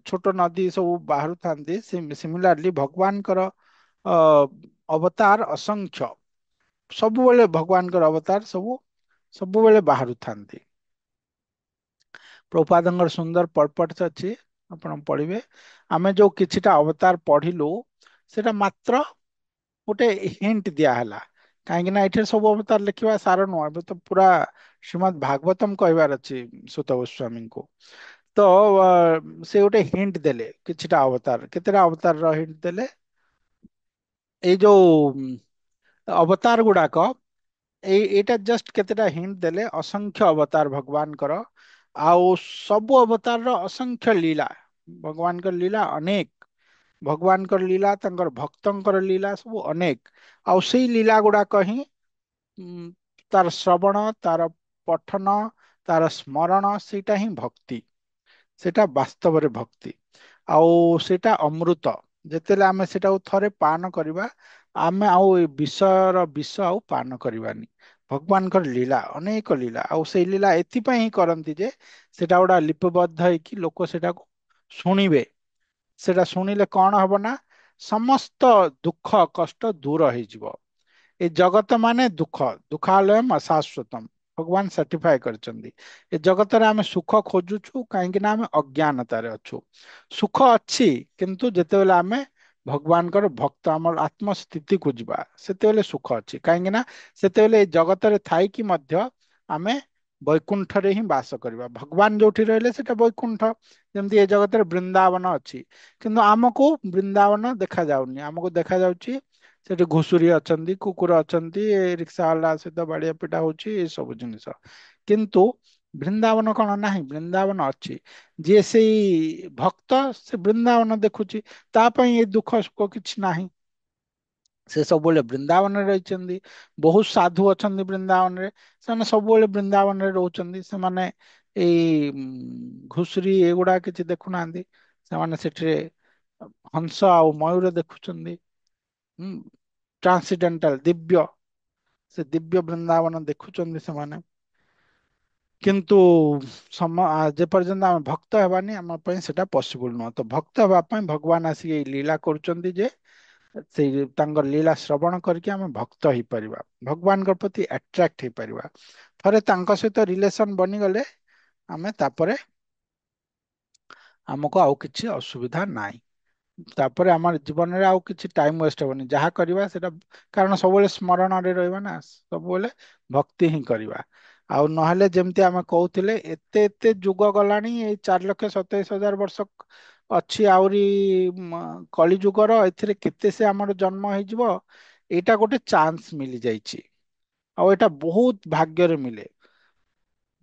ଛୋଟ ନଦୀ ସବୁ ବାହାରୁଥାନ୍ତି, ସିମିଲାରଲି ଭଗବାନଙ୍କର ଅ ଅବତାର ଅସଂଖ୍ୟ। ସବୁବେଳେ ଭଗବାନଙ୍କର ଅବତାର ସବୁ ସବୁବେଳେ ବାହାରୁଥାନ୍ତି। ପ୍ରଭୁପାଦଙ୍କର ସୁନ୍ଦର ପରପଟ ଅଛି, ଆପଣ ପଢିବେ। ଆମେ ଯୋଉ କିଛିଟା ଅବତାର ପଢିଲୁ, ସେଟା ମାତ୍ର ଗୋଟେ ହିଣ୍ଟ ଦିଆହେଲା। କାହିଁକି ନା ଏଠି ସବୁ ଅବତାର ଲେଖିବା ସାର ନୁହଁ, ଏବେ ତ ପୁରା ଶ୍ରୀମଦ୍ ଭାଗବତମ କହିବାର ଅଛି ସୁତ ଗୋସ୍ୱାମୀଙ୍କୁ। ତ ସେ ଗୋଟେ ହିଣ୍ଟ ଦେଲେ, କିଛିଟା ଅବତାର, କେତେଟା ଅବତାରର ହିଣ୍ଟ ଦେଲେ। ଏଇ ଯୋଉ ଅବତାର ଗୁଡାକ, ଏଇଟା ଜଷ୍ଟ କେତେଟା ହିଣ୍ଟ ଦେଲେ। ଅସଂଖ୍ୟ ଅବତାର ଭଗବାନଙ୍କର, ଆଉ ସବୁ ଅବତାରର ଅସଂଖ୍ୟ ଲୀଳା। ଭଗବାନଙ୍କର ଲୀଳା ଅନେକ, ଭଗବାନଙ୍କର ଲୀଳା, ତାଙ୍କର ଭକ୍ତଙ୍କର ଲୀଳା ସବୁ ଅନେକ। ଆଉ ସେଇ ଲୀଳା ଗୁଡାକ ହିଁ ଉଁ, ତାର ଶ୍ରବଣ, ତାର ପଠନ, ତାର ସ୍ମରଣ, ସେଇଟା ହିଁ ଭକ୍ତି। ସେଇଟା ବାସ୍ତବରେ ଭକ୍ତି। ଆଉ ସେଇଟା ଅମୃତ। ଯେତେବେଳେ ଆମେ ସେଟାକୁ ଥରେ ପାନ କରିବା, ଆମେ ଆଉ ଏ ବିଷୟର ବିଷ ଆଉ ପାନ କରିବାନି। ଭଗବାନଙ୍କର ଲୀଳା, ଅନେକ ଲୀଳା, ଆଉ ସେଇ ଲୀଳା ଏଥିପାଇଁ ହିଁ କରନ୍ତି ଯେ ସେଟା ଗୁଡା ଲିପିବଦ୍ଧ ହେଇକି ଲୋକ ସେଟାକୁ ଶୁଣିବେ। ସେଟା ଶୁଣିଲେ କଣ ହବ ନା, ସମସ୍ତ ଦୁଃଖ କଷ୍ଟ ଦୂର ହେଇଯିବ। ଏ ଜଗତ ମାନେ ଦୁଃଖ, ଦୁଃଖାଲୟମ ଅଶାଶ୍ୱତମ, ଭଗବାନ ସାର୍ଟିଫାଏ କରିଛନ୍ତି। ଏ ଜଗତରେ ଆମେ ସୁଖ ଖୋଜୁଛୁ କାହିଁକି ନା ଆମେ ଅଜ୍ଞାନତାରେ ଅଛୁ। ସୁଖ ଅଛି, କିନ୍ତୁ ଯେତେବେଳେ ଆମେ ଭଗବାନଙ୍କର ଭକ୍ତ, ଆମର ଆତ୍ମସ୍ଥିତିକୁ ଯିବା, ସେତେବେଳେ ସୁଖ ଅଛି। କାହିଁକି ନା ସେତେବେଳେ ଏ ଜଗତରେ ଥାଇକି ମଧ୍ୟ ଆମେ ବୈକୁଣ୍ଠରେ ହିଁ ବାସ କରିବା। ଭଗବାନ ଯୋଉଠି ରହିଲେ ସେଟା ବୈକୁଣ୍ଠ। ଯେମିତି ଏ ଜଗତରେ ବୃନ୍ଦାବନ ଅଛି, କିନ୍ତୁ ଆମକୁ ବୃନ୍ଦାବନ ଦେଖା ଯାଉନି। ଆମକୁ ଦେଖାଯାଉଛି ସେଠି ଘୁଷୁରୀ ଅଛନ୍ତି, କୁକୁର ଅଛନ୍ତି, ଏ ରିକ୍ସା ବାଲା ସହିତ ବାଡିଆ ପିଟା ହଉଛି, ଏ ସବୁ ଜିନିଷ। କିନ୍ତୁ ବୃନ୍ଦାବନ କଣ ନାହିଁ? ବୃନ୍ଦାବନ ଅଛି। ଯିଏ ସେଇ ଭକ୍ତ, ସେ ବୃନ୍ଦାବନ ଦେଖୁଛି, ତା ପାଇଁ ଏ ଦୁଃଖ ସୁଖ କିଛି ନାହିଁ। ସେ ସବୁବେଳେ ବୃନ୍ଦାବନରେ ରହିଛନ୍ତି। ବହୁତ ସାଧୁ ଅଛନ୍ତି ବୃନ୍ଦାବନରେ, ସେମାନେ ସବୁବେଳେ ବୃନ୍ଦାବନରେ ରହୁଛନ୍ତି। ସେମାନେ ଏଇ ଘୁଷୁରୀ ଏଗୁଡା କିଛି ଦେଖୁନାହାନ୍ତି। ସେମାନେ ସେଠିରେ ହଂସ ଆଉ ମୟୂର ଦେଖୁଛନ୍ତି। ହୁଁ, ଟ୍ରାନ୍ସଡେଣ୍ଟାଲ, ଦିବ୍ୟ, ସେ ଦିବ୍ୟ ବୃନ୍ଦାବନ ଦେଖୁଛନ୍ତି ସେମାନେ। କିନ୍ତୁ ଯେ ପର୍ଯ୍ୟନ୍ତ ଆମେ ଭକ୍ତ ହେବାନି ଆମ ପାଇଁ ସେଟା ପସିବୁଲ ନୁହଁ। ତ ଭକ୍ତ ହେବା ପାଇଁ ଭଗବାନ ଆସିକି ଏଇ ଲୀଳା କରୁଛନ୍ତି ଯେ ସେଇ ତାଙ୍କ ଲୀଳା ଶ୍ରବଣ କରିକି ଆମେ ଭକ୍ତ ହେଇପାରିବା, ଭଗବାନଙ୍କ ପ୍ରତି ଆଟ୍ରାକ୍ଟ ହେଇପାରିବା। ଥରେ ତାଙ୍କ ସହିତ ରିଲେସନ ବନିଗଲେ ଆମେ ତାପରେ ଆମକୁ ଆଉ କିଛି ଅସୁବିଧା ନାହିଁ। ତାପରେ ଆମର ଜୀବନରେ ଆଉ କିଛି ଟାଇମ ୱେଷ୍ଟ ହବନି, ଯାହା କରିବା ସେଟା କାରଣ ସବୁବେଳେ ସ୍ମରଣରେ ରହିବା ନା, ସବୁବେଳେ ଭକ୍ତି ହିଁ କରିବା। ଆଉ ନହେଲେ ଯେମିତି ଆମେ କହୁଥିଲେ ଏତେ ଏତେ ଯୁଗ ଗଲାଣି, ଏଇ 4,27,000 ବର୍ଷ ଅଛି ଆହୁରି କଳି ଯୁଗର, ଏଥିରେ କେତେ ସେ ଆମର ଜନ୍ମ ହେଇଯିବ। ଏଇଟା ଗୋଟେ ଚାନ୍ସ ମିଳି ଯାଇଛି, ଆଉ ଏଇଟା ବହୁତ ଭାଗ୍ୟରେ ମିଳେ।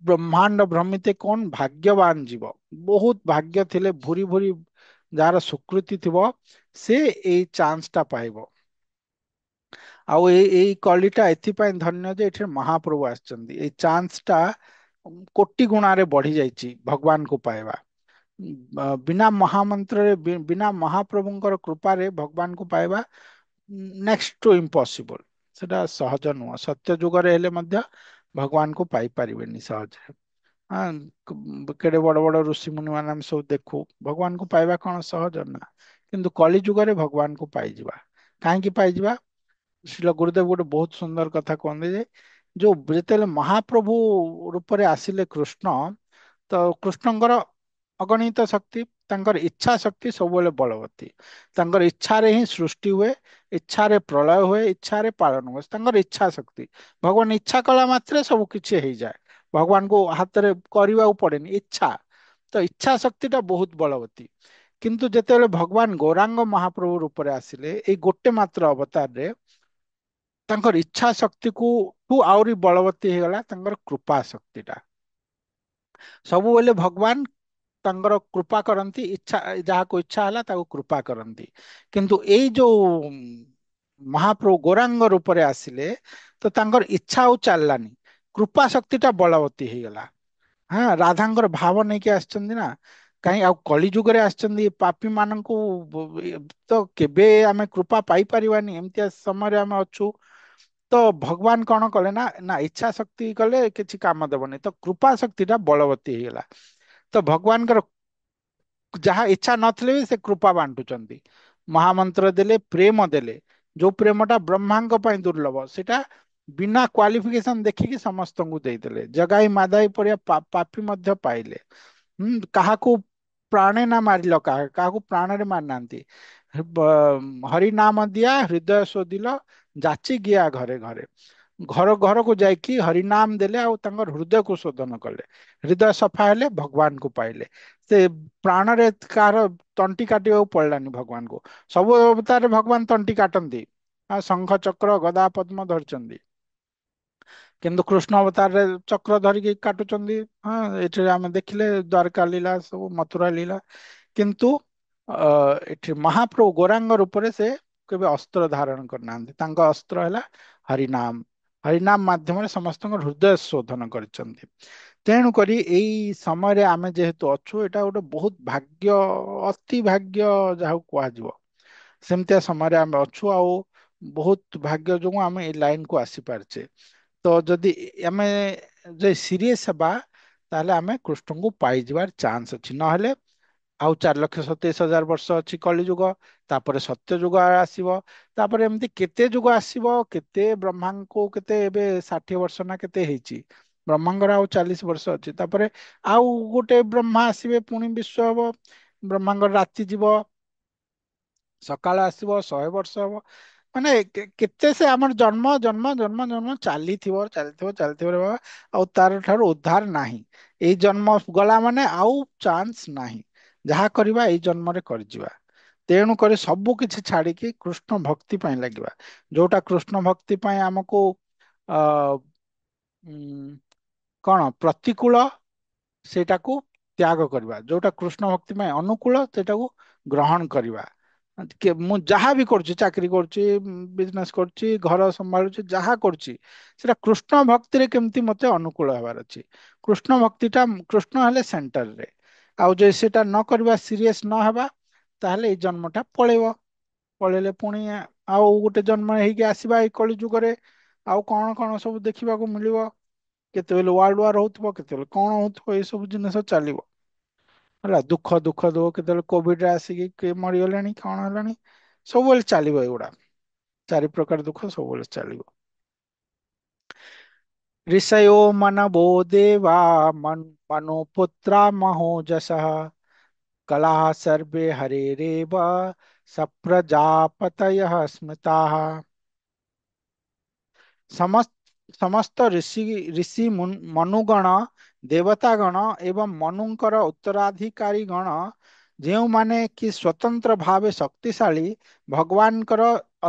ବ୍ରହ୍ମାଣ୍ଡ ଭ୍ରମିତେ କଣ ଭାଗ୍ୟବାନ ଯିବ, ବହୁତ ଭାଗ୍ୟ ଥିଲେ ଭୁରି ଭୁରି ଯାହାର ସୁକୃତି ଥିବ ସେ ଏଇ ଚାନ୍ସ ଟା ପାଇବ। ଆଉ ଏଇ କଳିଟା ଏଥିପାଇଁ ଧନ୍ୟ ଯେ ଏଠି ମହାପ୍ରଭୁ ଆସିଛନ୍ତି, ଏଇ ଚାନ୍ସ ଟା କୋଟି ଗୁଣାରେ ବଢି ଯାଇଛି ଭଗବାନଙ୍କୁ ପାଇବା। ବିନା ମହାମନ୍ତ୍ରରେ ବିନା ମହାପ୍ରଭୁଙ୍କର କୃପାରେ ଭଗବାନଙ୍କୁ ପାଇବା ନେକ୍ସଟ ଟୁ ଇମ୍ପସିବଲ। ସେଟା ସହଜ ନୁହଁ, ସତ୍ୟ ଯୁଗରେ ହେଲେ ମଧ୍ୟ ଭଗବାନଙ୍କୁ ପାଇପାରିବେନି ସହଜରେ। ହଁ, କେଡେ ବଡ ବଡ ଋଷି ମୁନି ମାନେ ଆମେ ସବୁ ଦେଖୁ, ଭଗବାନଙ୍କୁ ପାଇବା କଣ ସହଜ ନା। କିନ୍ତୁ କଳି ଯୁଗରେ ଭଗବାନଙ୍କୁ ପାଇଯିବା। କାହିଁକି ପାଇଯିବା? ଶ୍ରୀଲ ଗୁରୁଦେବ ଗୋଟେ ବହୁତ ସୁନ୍ଦର କଥା କୁହନ୍ତି ଯେ ଯୋଉ ଯେତେବେଳେ ମହାପ୍ରଭୁ ରୂପରେ ଆସିଲେ କୃଷ୍ଣ, ତ କୃଷ୍ଣଙ୍କର ଅଗଣିତ ଶକ୍ତି, ତାଙ୍କର ଇଚ୍ଛା ଶକ୍ତି ସବୁବେଳେ ବଳବତ୍ତୀ। ତାଙ୍କର ଇଚ୍ଛାରେ ହିଁ ସୃଷ୍ଟି ହୁଏ, ଇଚ୍ଛାରେ ପ୍ରଳୟ ହୁଏ, ଇଚ୍ଛାରେ ପାଳନ ହୁଏ। ତାଙ୍କର ଇଚ୍ଛା ଶକ୍ତି, ଭଗବାନ ଇଚ୍ଛା କଲା ମାତ୍ରେ ସବୁ କିଛି ହେଇଯାଏ। ଭଗବାନଙ୍କୁ ହାତରେ କରିବାକୁ ପଡେନି, ଇଚ୍ଛା। ତ ଇଚ୍ଛା ଶକ୍ତି ଟା ବହୁତ ବଳବତ୍ତୀ। କିନ୍ତୁ ଯେତେବେଳେ ଭଗବାନ ଗୌରାଙ୍ଗ ମହାପ୍ରଭୁ ରୂପରେ ଆସିଲେ ଏଇ ଗୋଟେ ମାତ୍ର ଅବତାରରେ, ତାଙ୍କର ଇଚ୍ଛା ଶକ୍ତିକୁ ଆହୁରି ବଳବତ୍ତୀ ହେଇଗଲା ତାଙ୍କର କୃପା ଶକ୍ତି ଟା। ସବୁବେଳେ ଭଗବାନ ତାଙ୍କର କୃପା କରନ୍ତି, ଇଚ୍ଛା ଯାହାକୁ ଇଚ୍ଛା ହେଲା ତାକୁ କୃପା କରନ୍ତି। କିନ୍ତୁ ଏଇ ଯୋଉ ମହାପ୍ରଭୁ ଗୌରାଙ୍ଗ ରୂପରେ ଆସିଲେ ତ ତାଙ୍କର ଇଚ୍ଛା ଆଉ ଚାଲିଲାନି, କୃପା ଶକ୍ତି ଟା ବଳବତ୍ତୀ ହେଇଗଲା। ହଁ, ରାଧାଙ୍କର ଭାବ ନେଇକି ଆସିଛନ୍ତି ନା। କାହିଁ ଆଉ କଳି ଯୁଗରେ ଆସିଛନ୍ତି ପାପୀ ମାନଙ୍କୁ ତ କେବେ ଆମେ କୃପା ପାଇପାରିବାନି, ଏମିତିଆ ସମୟରେ ଆମେ ଅଛୁ। ତ ଭଗବାନ କଣ କଲେ ନା, ନା ଇଚ୍ଛା ଶକ୍ତି କଲେ କିଛି କାମ ଦେବନି, ତ କୃପା ଶକ୍ତି ଟା ବଳବତ୍ତୀ ହେଇଗଲା। ତ ଭଗବାନଙ୍କର ଯାହା ଇଚ୍ଛା ନଥିଲେ ବି ସେ କୃପା ବାଣ୍ଟୁଛନ୍ତି। ମହାମନ୍ତ୍ର ଦେଲେ, ପ୍ରେମ ଦେଲେ, ଯୋଉ ପ୍ରେମଟା ବ୍ରହ୍ମାଙ୍କ ପାଇଁ ଦୁର୍ଲଭ, ସେଟା ବିନା କ୍ୱାଲିଫିକେସନ ଦେଖିକି ସମସ୍ତଙ୍କୁ ଦେଇଦେଲେ। ଜଗାଇ ମାଦାଇ ପରିଆ ପାପୀ ମଧ୍ୟ ପାଇଲେ। କାହାକୁ ପ୍ରାଣେ ନା ମାରିଲ, କାହାକୁ ପ୍ରାଣରେ ମାରିନାହାନ୍ତି। ହରି ନାମ ଦିଆ ହୃଦୟ ଶୋଧିଲ, ଯାଚି ଗିଆ ଘରେ ଘରେ। ଘର ଘରକୁ ଯାଇକି ହରିନାମ ଦେଲେ ଆଉ ତାଙ୍କର ହୃଦୟକୁ ଶୋଧନ କଲେ। ହୃଦୟ ସଫା ହେଲେ ଭଗବାନଙ୍କୁ ପାଇଲେ। ସେ ପ୍ରାଣରେ କାହାର ତଣ୍ଟି କାଟିବାକୁ ପଡିଲାନି ଭଗବାନଙ୍କୁ। ସବୁ ଅବତାରରେ ଭଗବାନ ତଣ୍ଟି କାଟନ୍ତି, ଶଙ୍ଖ ଚକ୍ର ଗଦା ପଦ୍ମ ଧରିଛନ୍ତି। କିନ୍ତୁ କୃଷ୍ଣ ଅବତାରରେ ଚକ୍ର ଧରିକି କାଟୁଛନ୍ତି। ହଁ, ଏଠିରେ ଆମେ ଦେଖିଲେ ଦ୍ୱାରକା ଲୀଳା, ସବୁ ମଥୁରା ଲୀଳା। କିନ୍ତୁ ଅ ଏଠି ମହାପ୍ରଭୁ ଗୌରାଙ୍ଗ ରୂପରେ ସେ କେବେ ଅସ୍ତ୍ର ଧାରଣ କରିନାହାନ୍ତି। ତାଙ୍କ ଅସ୍ତ୍ର ହେଲା ହରିନାମ। ହରିନାମ ମାଧ୍ୟମରେ ସମସ୍ତଙ୍କ ହୃଦୟ ଶୋଧନ କରିଛନ୍ତି। ତେଣୁ କରି ଏଇ ସମୟରେ ଆମେ ଯେହେତୁ ଅଛୁ, ଏଇଟା ଗୋଟେ ବହୁତ ଭାଗ୍ୟ, ଅତି ଭାଗ୍ୟ ଯାହାକୁ କୁହାଯିବ, ସେମିତିଆ ସମୟରେ ଆମେ ଅଛୁ। ଆଉ ବହୁତ ଭାଗ୍ୟ ଯୋଗୁଁ ଆମେ ଏଇ ଲାଇନକୁ ଆସିପାରିଛେ। ତ ଯଦି ଆମେ ଯେ ସିରିୟସ ହେବା, ତାହେଲେ ଆମେ କୃଷ୍ଣଙ୍କୁ ପାଇଯିବାର ଚାନ୍ସ ଅଛି। ନହେଲେ ଆଉ 4,27,000 ବର୍ଷ ଅଛି କଳି ଯୁଗ, ତାପରେ ସତ୍ୟ ଯୁଗ ଆସିବ। ତାପରେ ଏମିତି କେତେ ଯୁଗ ଆସିବ, କେତେ ବ୍ରହ୍ମାଙ୍କୁ କେତେ ଏବେ 60 ବର୍ଷ ନା କେତେ ହେଇଛି, ବ୍ରହ୍ମାଙ୍କର ଆଉ 40 ବର୍ଷ ଅଛି। ତାପରେ ଆଉ ଗୋଟେ ବ୍ରହ୍ମା ଆସିବେ, ପୁଣି ବିଶ୍ଵ ହବ। ବ୍ରହ୍ମାଙ୍କର ରାତି ଯିବ, ସକାଳ ଆସିବ, 100 ବର୍ଷ ହବ। ମାନେ କେତେ ସେ ଆମର ଜନ୍ମ ଜନ୍ମ ଜନ୍ମ ଜନ୍ମ ଚାଲିଥିବ ଚାଲିଥିବ ଚାଲିଥିବ ରେ ବାବା। ଆଉ ତାର ଠାରୁ ଉଦ୍ଧାର ନାହିଁ। ଏଇ ଜନ୍ମ ଗଲା ମାନେ ଆଉ ଚାନ୍ସ ନାହିଁ। ଯାହା କରିବା ଏଇ ଜନ୍ମରେ କରିଯିବା। ତେଣୁ କରି ସବୁ କିଛି ଛାଡିକି କୃଷ୍ଣ ଭକ୍ତି ପାଇଁ ଲାଗିବା। ଯୋଉଟା କୃଷ୍ଣ ଭକ୍ତି ପାଇଁ ଆମକୁ ଅ ଉଁ, କଣ ପ୍ରତିକୂଳ, ସେଇଟାକୁ ତ୍ୟାଗ କରିବା। ଯୋଉଟା କୃଷ୍ଣ ଭକ୍ତି ପାଇଁ ଅନୁକୂଳ ସେଇଟାକୁ ଗ୍ରହଣ କରିବା। ମୁଁ ଯାହା ବି କରୁଛି, ଚାକିରୀ କରୁଛି, ବିଜନେସ କରୁଛି, ଘର ସମ୍ଭାଳୁଛି, ଯାହା କରୁଛି, ସେଟା କୃଷ୍ଣ ଭକ୍ତିରେ କେମିତି ମତେ ଅନୁକୂଳ ହେବାର ଅଛି। କୃଷ୍ଣ ଭକ୍ତି ଟା, କୃଷ୍ଣ ହେଲେ ସେଣ୍ଟରରେ। ଆଉ ଯଦି ସେଟା ନ କରିବା, ସିରିୟସ ନହେବା, ତାହେଲେ ଏଇ ଜନ୍ମଟା ପଳେଇବ। ପଳେଇଲେ ପୁଣି ଆଉ ଗୋଟେ ଜନ୍ମ ହେଇକି ଆସିବା ଏଇ କଳି ଯୁଗରେ। ଆଉ କଣ କଣ ସବୁ ଦେଖିବାକୁ ମିଳିବ। କେତେବେଳେ ୱାର୍ଲଡ ୱାର ହଉଥିବ, କେତେବେଳେ କଣ ହଉଥିବ, ଏଇ ସବୁ ଜିନିଷ ଚାଲିବ ହେଲା। ଦୁଃଖ ଦୁଃଖ ଦୁଃଖ, କେତେବେଳେ କୋଭିଡ ରେ ଆସିକି କିଏ ମରିଗଲେଣି କଣ ହେଲାଣି, ସବୁବେଳେ ଚାଲିବ ଏଗୁଡା। ଚାରି ପ୍ରକାର ଦୁଃଖ ସବୁବେଳେ ଚାଲିବ। ऋषयो मनवो देवा मनुपुत्रा महोजसः कलाः सर्वे हरेरेव सप्रजापतयः स्मृताः। समस्त समस्त ऋषि ऋषि मनुगण, देवतागण ଏବଂ ମନୁଙ୍କର ଉତ୍ତରାଧିକାରୀ ଗଣ, ଯେଉଁମାନେ କି ସ୍ୱତନ୍ତ୍ର ଭାବେ ଶକ୍ତିଶାଳୀ ଭଗବାନଙ୍କର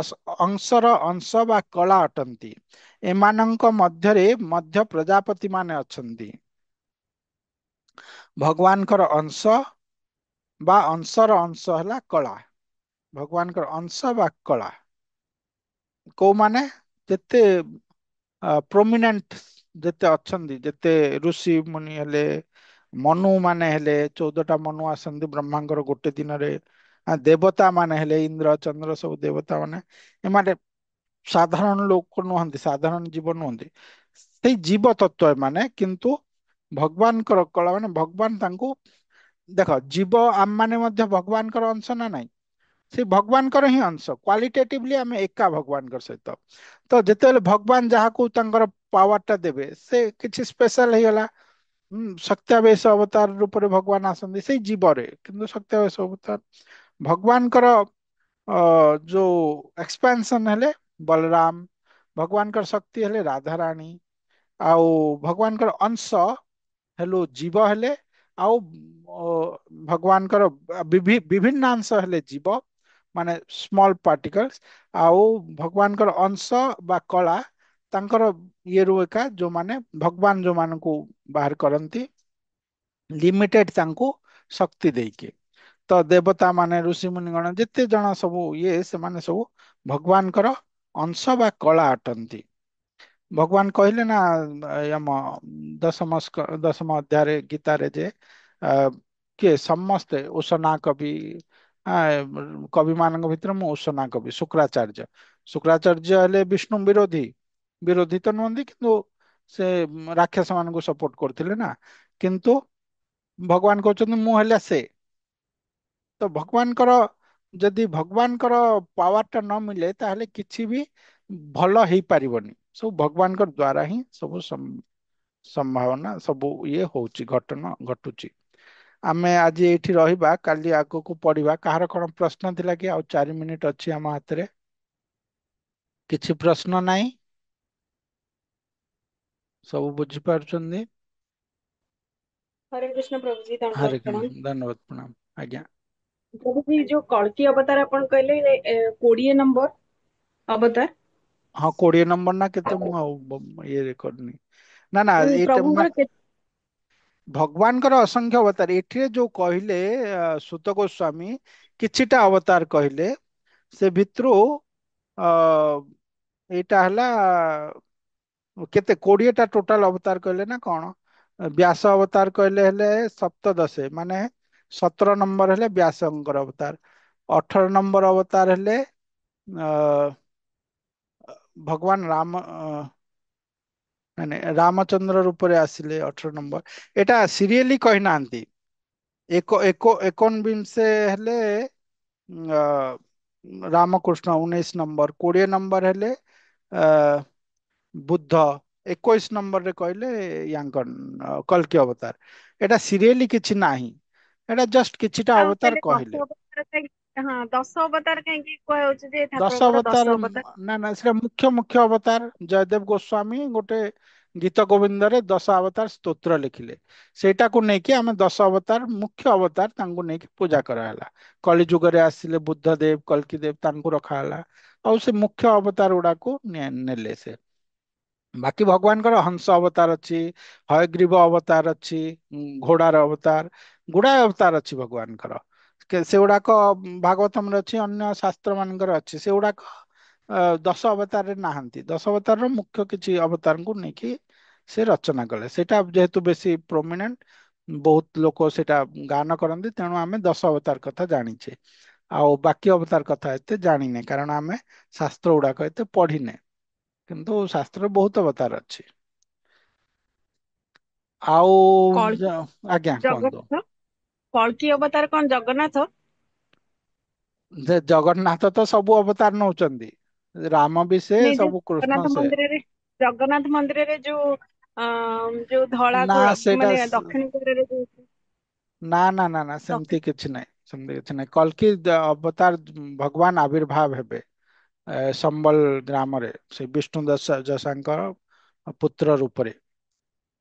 ଅଂଶର ଅଂଶ ବା କଳା ଅଟନ୍ତି, ଏମାନଙ୍କ ମଧ୍ୟରେ ମଧ୍ୟ ପ୍ରଜାପତି ମାନେ ଅଛନ୍ତି। ଭଗବାନଙ୍କର ଅଂଶ ବା ଅଂଶର ଅଂଶ ହେଲା କଳା। ଭଗବାନଙ୍କର ଅଂଶ ବା କଳା କୋଉମାନେ, ଯେତେ ପ୍ରୋମିନେଣ୍ଟ ଯେତେ ଅଛନ୍ତି, ଯେତେ ଋଷି ମୁନି ହେଲେ, ମନୁ ମାନେ ହେଲେ, 14ଟା ମନୁ ଆସନ୍ତି ବ୍ରହ୍ମାଙ୍କର ଗୋଟେ ଦିନରେ। ଦେବତା ମାନେ ହେଲେ ଇନ୍ଦ୍ର ଚନ୍ଦ୍ର ସବୁ ଦେବତା ମାନେ, ଏମାନେ ସାଧାରଣ ଲୋକ ନୁହନ୍ତି, ସାଧାରଣ ଜୀବ ନୁହନ୍ତି, ସେଇ ଜୀବ ତତ୍ଵ ଏମାନେ। କିନ୍ତୁ ଭଗବାନଙ୍କର କଳା ମାନେ ଭଗବାନ ତାଙ୍କୁ, ଦେଖ ଜୀବ ଆମ ମାନେ ମଧ୍ୟ ଭଗବାନଙ୍କର ଅଂଶ ନା ନାହିଁ? ସେ ଭଗବାନଙ୍କର ହିଁ ଅଂଶ, କ୍ୱାଲିଟେଟିଭଲି ଆମେ ଏକା ଭଗବାନଙ୍କ ସହିତ। ତ ଯେତେବେଳେ ଭଗବାନ ଯାହାକୁ ତାଙ୍କର ପାୱାର ଟା ଦେବେ, ସେ କିଛି ସ୍ପେଶାଲ ହେଇଗଲା। ସତ୍ୟାବେଶ ଅବତାର ରୂପରେ ଭଗବାନ ଆସନ୍ତି ସେଇ ଜୀବରେ, କିନ୍ତୁ ସତ୍ୟାବେଶ ଅବତାର ଭଗବାନଙ୍କର ଯୋଉ ଏକ୍ସପାନସନ ହେଲେ ବଳରାମ, ଭଗବାନଙ୍କର ଶକ୍ତି ହେଲେ ରାଧାରାଣୀ, ଆଉ ଭଗବାନଙ୍କର ଅଂଶ ହେଲୁ ଜୀବ ହେଲେ, ଆଉ ଭଗବାନଙ୍କର ବିଭିନ୍ନାଂଶ ହେଲେ ଜୀବ, ମାନେ ସ୍ମଲ ପାର୍ଟିକଲ୍ସ। ଆଉ ଭଗବାନଙ୍କର ଅଂଶ ବା କଳା ତାଙ୍କର ଇଏରୁ ଏକା, ଯୋଉମାନେ ଭଗବାନ ଯୋଉମାନଙ୍କୁ ବାହାର କରନ୍ତି ଲିମିଟେଡ ତାଙ୍କୁ ଶକ୍ତି ଦେଇକି। ତ ଦେବତା ମାନେ, ଋଷି ମୁନିଗଣ ଯେତେ ଜଣ ସବୁ ଇଏ, ସେମାନେ ସବୁ ଭଗବାନଙ୍କର ଅଂଶ ବା କଳା ଅଟନ୍ତି। ଭଗବାନ କହିଲେ ନା ଆମ ଦଶମ ଅଧ୍ୟାୟରେ ଗୀତାରେ ଯେ ଆ, କିଏ ସମସ୍ତେ ଉଷନା କବି, ଆ, କବି ମାନଙ୍କ ଭିତରେ ମୁଁ ଉଷନା କବି ଶୁକ୍ରାଚାର୍ଯ୍ୟ। ଶୁକ୍ରାଚାର୍ଯ୍ୟ ହେଲେ ବିଷ୍ଣୁ ବିରୋଧୀ, ବିରୋଧୀ ତ ନୁହନ୍ତି କିନ୍ତୁ ସେ ରାକ୍ଷସ ମାନଙ୍କୁ ସପୋର୍ଟ କରୁଥିଲେ ନା। କିନ୍ତୁ ଭଗବାନ କହୁଛନ୍ତି ମୁଁ ହେଲେ ସେ। ତ ଭଗବାନଙ୍କର, ଯଦି ଭଗବାନଙ୍କର ପାୱାର ଟା ନ ମିଳେ ତାହେଲେ କିଛି ବି ଭଲ ହେଇପାରିବନି। ସବୁ ଭଗବାନଙ୍କ ଦ୍ଵାରା ହିଁ ସବୁ ସମ୍ଭାବନା, ସବୁ ଇଏ ହଉଛି, ଘଟଣା ଘଟୁଛି। ଆମେ ଆଜି ଏଇଠି ରହିବା, କାଲି ଆଗକୁ ପଢିବା। କାହାର କଣ ପ୍ରଶ୍ନ ଥିଲା କି? ଆଉ 4 ମିନିଟ ଅଛି ଆମ ହାତରେ। କିଛି ପ୍ରଶ୍ନ ନାହିଁ? ସବୁ ବୁଝିପାରୁଛନ୍ତି? ହରେ କୃଷ୍ଣ ପ୍ରଭୁଜୀ, ହରେ ଦଣ୍ଡବତ କୃଷ୍ଣ, ପ୍ରଣାମ। ଧନ୍ୟବାଦ, ପ୍ରଣାମ। ଆଜ୍ଞା। ପ୍ରଭୁଜୀ, ଯୋଉ କଳ୍କି ଅବତାର ଆପଣ କହିଲେ 20 ନମ୍ବର ଅବତାର। ହଁ, 20 ନମ୍ବର ନା କେତେ, ମୁଁ ଆଉ ଇଏ କରିନି। ନା ନା, ଏଇଟା ପ୍ରଭୁଙ୍କର ଭଗବାନଙ୍କର ଅସଂଖ୍ୟ ଅବତାର। ଏଠିରେ ଯୋଉ କହିଲେ ସୁତ ଗୋସ୍ୱାମୀ କିଛିଟା ଅବତାର କହିଲେ, ସେ ଭିତରୁ ଅ ଏଇଟା ହେଲା କେତେ, 20ଟା ଟୋଟାଲ ଅବତାର କହିଲେ ନା କଣ? ବ୍ୟାସ ଅବତାର କହିଲେ ହେଲେ ସପ୍ତଦଶ, ମାନେ 17 ନମ୍ବର ହେଲେ ବ୍ୟାସଙ୍କର ଅବତାର। 18 ନମ୍ବର ଅବତାର ହେଲେ ଅ ଭଗବାନ ରାମ, ନାଇଁ ନାଇଁ, ରାମଚନ୍ଦ୍ର ରୂପରେ ଆସିଲେ 18 ନମ୍ବର। ଏଟା ସିରିଏଲି କହିନାହାନ୍ତି। ଏକୋନବିଂଶ ହେଲେ ଅ, ରାମକୃଷ୍ଣ 19 ନମ୍ବର, 20 ନମ୍ବର ହେଲେ ଅ ବୁଦ୍ଧ, 21 ନମ୍ବରରେ କହିଲେ ୟାଙ୍କର କଲ୍କି ଅବତାର। ଏଟା ସିରିଏଲି କିଛି ନାହିଁ, ଏଟା ଜଷ୍ଟ କିଛିଟା ଆଉ ଅବତାର ତାହେଲେ କହିଲେ। 10 ଅବତାର କାହିଁକି, ହଁ 10 ଅବତାର କାହିଁକି କୁହାଯାଉଛି ଯେ ଦଶ ଠାକୁରଙ୍କର ଅବତାର, 10 ଅବତାର? ନା ନା, ସେଟା ମୁଖ୍ୟ ମୁଖ୍ୟ ଅବତାର। ଜୟଦେବ ଗୋସ୍ୱାମୀ ଗୋଟେ ଗୀତ ଗୋବିନ୍ଦରେ 10 ଅବତାର ସ୍ତୋତ୍ର ଲେଖିଲେ। ସେଇଟାକୁ ନେଇକି ଆମେ 10 ଅବତାର, ମୁଖ୍ୟ ଅବତାର ତାଙ୍କୁ ନେଇକି ପୂଜା କରାହେଲା। କଳି ଯୁଗରେ ଆସିଲେ ବୁଦ୍ଧ ଦେବ, କଲ୍କି ଦେବ, ତାଙ୍କୁ ରଖାହେଲା। ଆଉ ସେ ମୁଖ୍ୟ ଅବତାର ଗୁଡାକୁ ନେଲେ ସେ। ବାକି ଭଗବାନଙ୍କର ହଂସ ଅବତାର ଅଛି, ହୟଗ୍ରୀବ ଅବତାର ଅଛି, ଘୋଡାର ଅବତାର, ଗୁଡାଏ ଅବତାର ଅଛି ଭଗବାନଙ୍କର। ସେଗୁଡାକ ଭାଗବତମରେ ଅଛି, ଅନ୍ୟ ଶାସ୍ତ୍ର ମାନଙ୍କରେ ଅଛି। ସେଗୁଡାକ 10 ଅବତାରରେ ନାହାନ୍ତି। 10 ଅବତାରର ମୁଖ୍ୟ କିଛି ଅବତାରଙ୍କୁ ନେଇକି ସେ ରଚନା କଲେ। ସେଇଟା ଯେହେତୁ ବେଶୀ ପ୍ରୋମିନେଣ୍ଟ, ବହୁତ ଲୋକ ସେଇଟା ଗାନ କରନ୍ତି, ତେଣୁ ଆମେ 10 ଅବତାର କଥା ଜାଣିଛେ। ଆଉ ବାକି ଅବତାର କଥା ଏତେ ଜାଣିନେ, କାରଣ ଆମେ ଶାସ୍ତ୍ର ଗୁଡାକ ଏତେ ପଢିନେ। କିନ୍ତୁ ଶାସ୍ତ୍ରରେ ବହୁତ ଅବତାର ଅଛି। ଆଉ କଳ୍କି ଆଜ୍ଞା କୁହନ୍ତୁ। ଜଗନ୍ନାଥ, କଳ୍କି ଅବତାର କଣ ଜଗନ୍ନାଥ? ଯେ ଜଗନ୍ନାଥ ତ ସବୁ ଅବତାର ନଉଛନ୍ତି, ରାମ ବି ସେ ନାଇଁ ଯୋଉ ସବୁ କୃଷ୍ଣ ସେ। ଜଗନ୍ନାଥ ମନ୍ଦିରରେ ଅ ଯୋଉ ଧଳା ନା ସେଇଟା ମାନେ ଦକ୍ଷିଣ ଦ୍ୱାରରେ ଯୋଉ ନା ନା ନା ନା ସେମିତି ଦକ୍ଷିଣ କିଛି ନାହିଁ। ସେମିତି କିଛି ନାହିଁ, କଲ୍କି ଅବତାର ଭଗବାନ ଆବିର୍ଭାବ ହେବେ ସମ୍ବଲ ଗ୍ରାମରେ, ସେ ବିଷ୍ଣୁ ଯଶାଙ୍କର ପୁତ୍ର ରୂପରେ।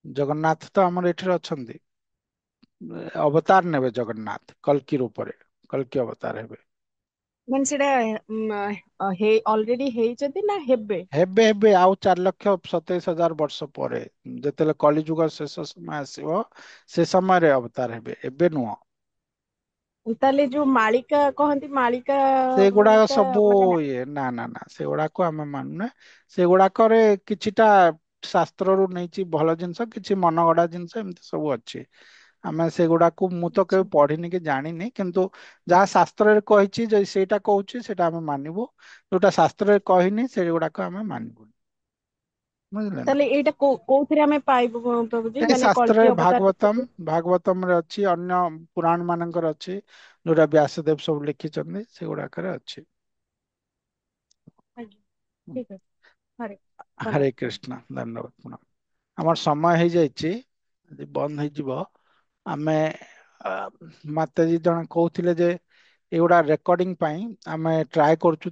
ଜଗନ୍ନାଥ ତ ଆମର ଏଠିରେ ଅଛନ୍ତି, ଅବତାର ନେବେ ଜଗନ୍ନାଥ କଲ୍କି ରୂପରେ, କଲ୍କି ଅବତାର ହେବେ। ମାନେ ସେଇଟା ଅଲରେଡି ହେଇଛନ୍ତି ନା ହେବେ? ହେବେ ହେବେ ଆଉ 4,27,000 ବର୍ଷ ପରେ, ଯେତେବେଳେ କଳିଯୁଗ ଶେଷ ସମୟ ଆସିବ ସେ ସମୟରେ ଅବତାର ହେବେ, ଏବେ ନୁହଁ। ତାହେଲେ ଯୋଉ ମାଳିକା କହନ୍ତି, ମାଳିକା ସେଗୁଡାକ ଟା ସବୁ ମାନେ ଇଏ ନା ନା ନା ସେଗୁଡାକୁ ଆମେ ମାନୁନେ। ସେଗୁଡାକରେ କିଛିଟା ଶାସ୍ତ୍ରରୁ ନେଇଛି ଭଲ ଜିନିଷ, କିଛି ମନଗଢା ଜିନିଷ ଏମିତି ସବୁ ଅଛି। ଆମେ ସେଗୁଡାକୁ ମୁଁ ତ କେବେ ପଢିନି କି ଜାଣିନି, କିନ୍ତୁ ଯାହା ଶାସ୍ତ୍ରରେ କହିଛି ଯେ ସେଇଟା କହୁଛି ସେଇଟା ଆମେ ମାନିବୁ, ଯୋଉଟା ଶାସ୍ତ୍ରରେ କହିନି ସେଇଗୁଡାକ ଆମେ ମାନିବୁନି। ବୁଝିଲେ ନା। ତାହେଲେ ଏଇଟା କୋଉଥିରେ ଆମେ ପାଇବୁ ପ୍ରଭୁଜୀ, ଏ ମାନେ ଶାସ୍ତ୍ରରେ କଳ୍କି ଅବତାର ବିଷୟରେ? ଭାଗବତମ ରେ ଅଛି, ଅନ୍ୟ ପୁରାଣ ମାନଙ୍କର ଅଛି, ଯୋଉଟା ବ୍ୟାସଦେବ ସବୁ ଲେଖିଛନ୍ତି ସେଗୁଡାକରେ ଅଛି। ଆଜ୍ଞା ଠିକ ଅଛି, ହରେ ହରେ ଧନ୍ୟବାଦ। କୃଷ୍ଣ, ଧନ୍ୟବାଦ ପ୍ରଣାମ। ଆମର ସମୟ ହେଇଯାଇଛି, ଯଦି ବନ୍ଦ ହେଇଯିବ ଆମେ ମାତାଜୀ ଜଣେ କହୁଥିଲେ ଯେ ଏଇଗୁଡା ରେକର୍ଡିଂ ପାଇଁ ଆମେ ଟ୍ରାଏ କରୁଛୁ।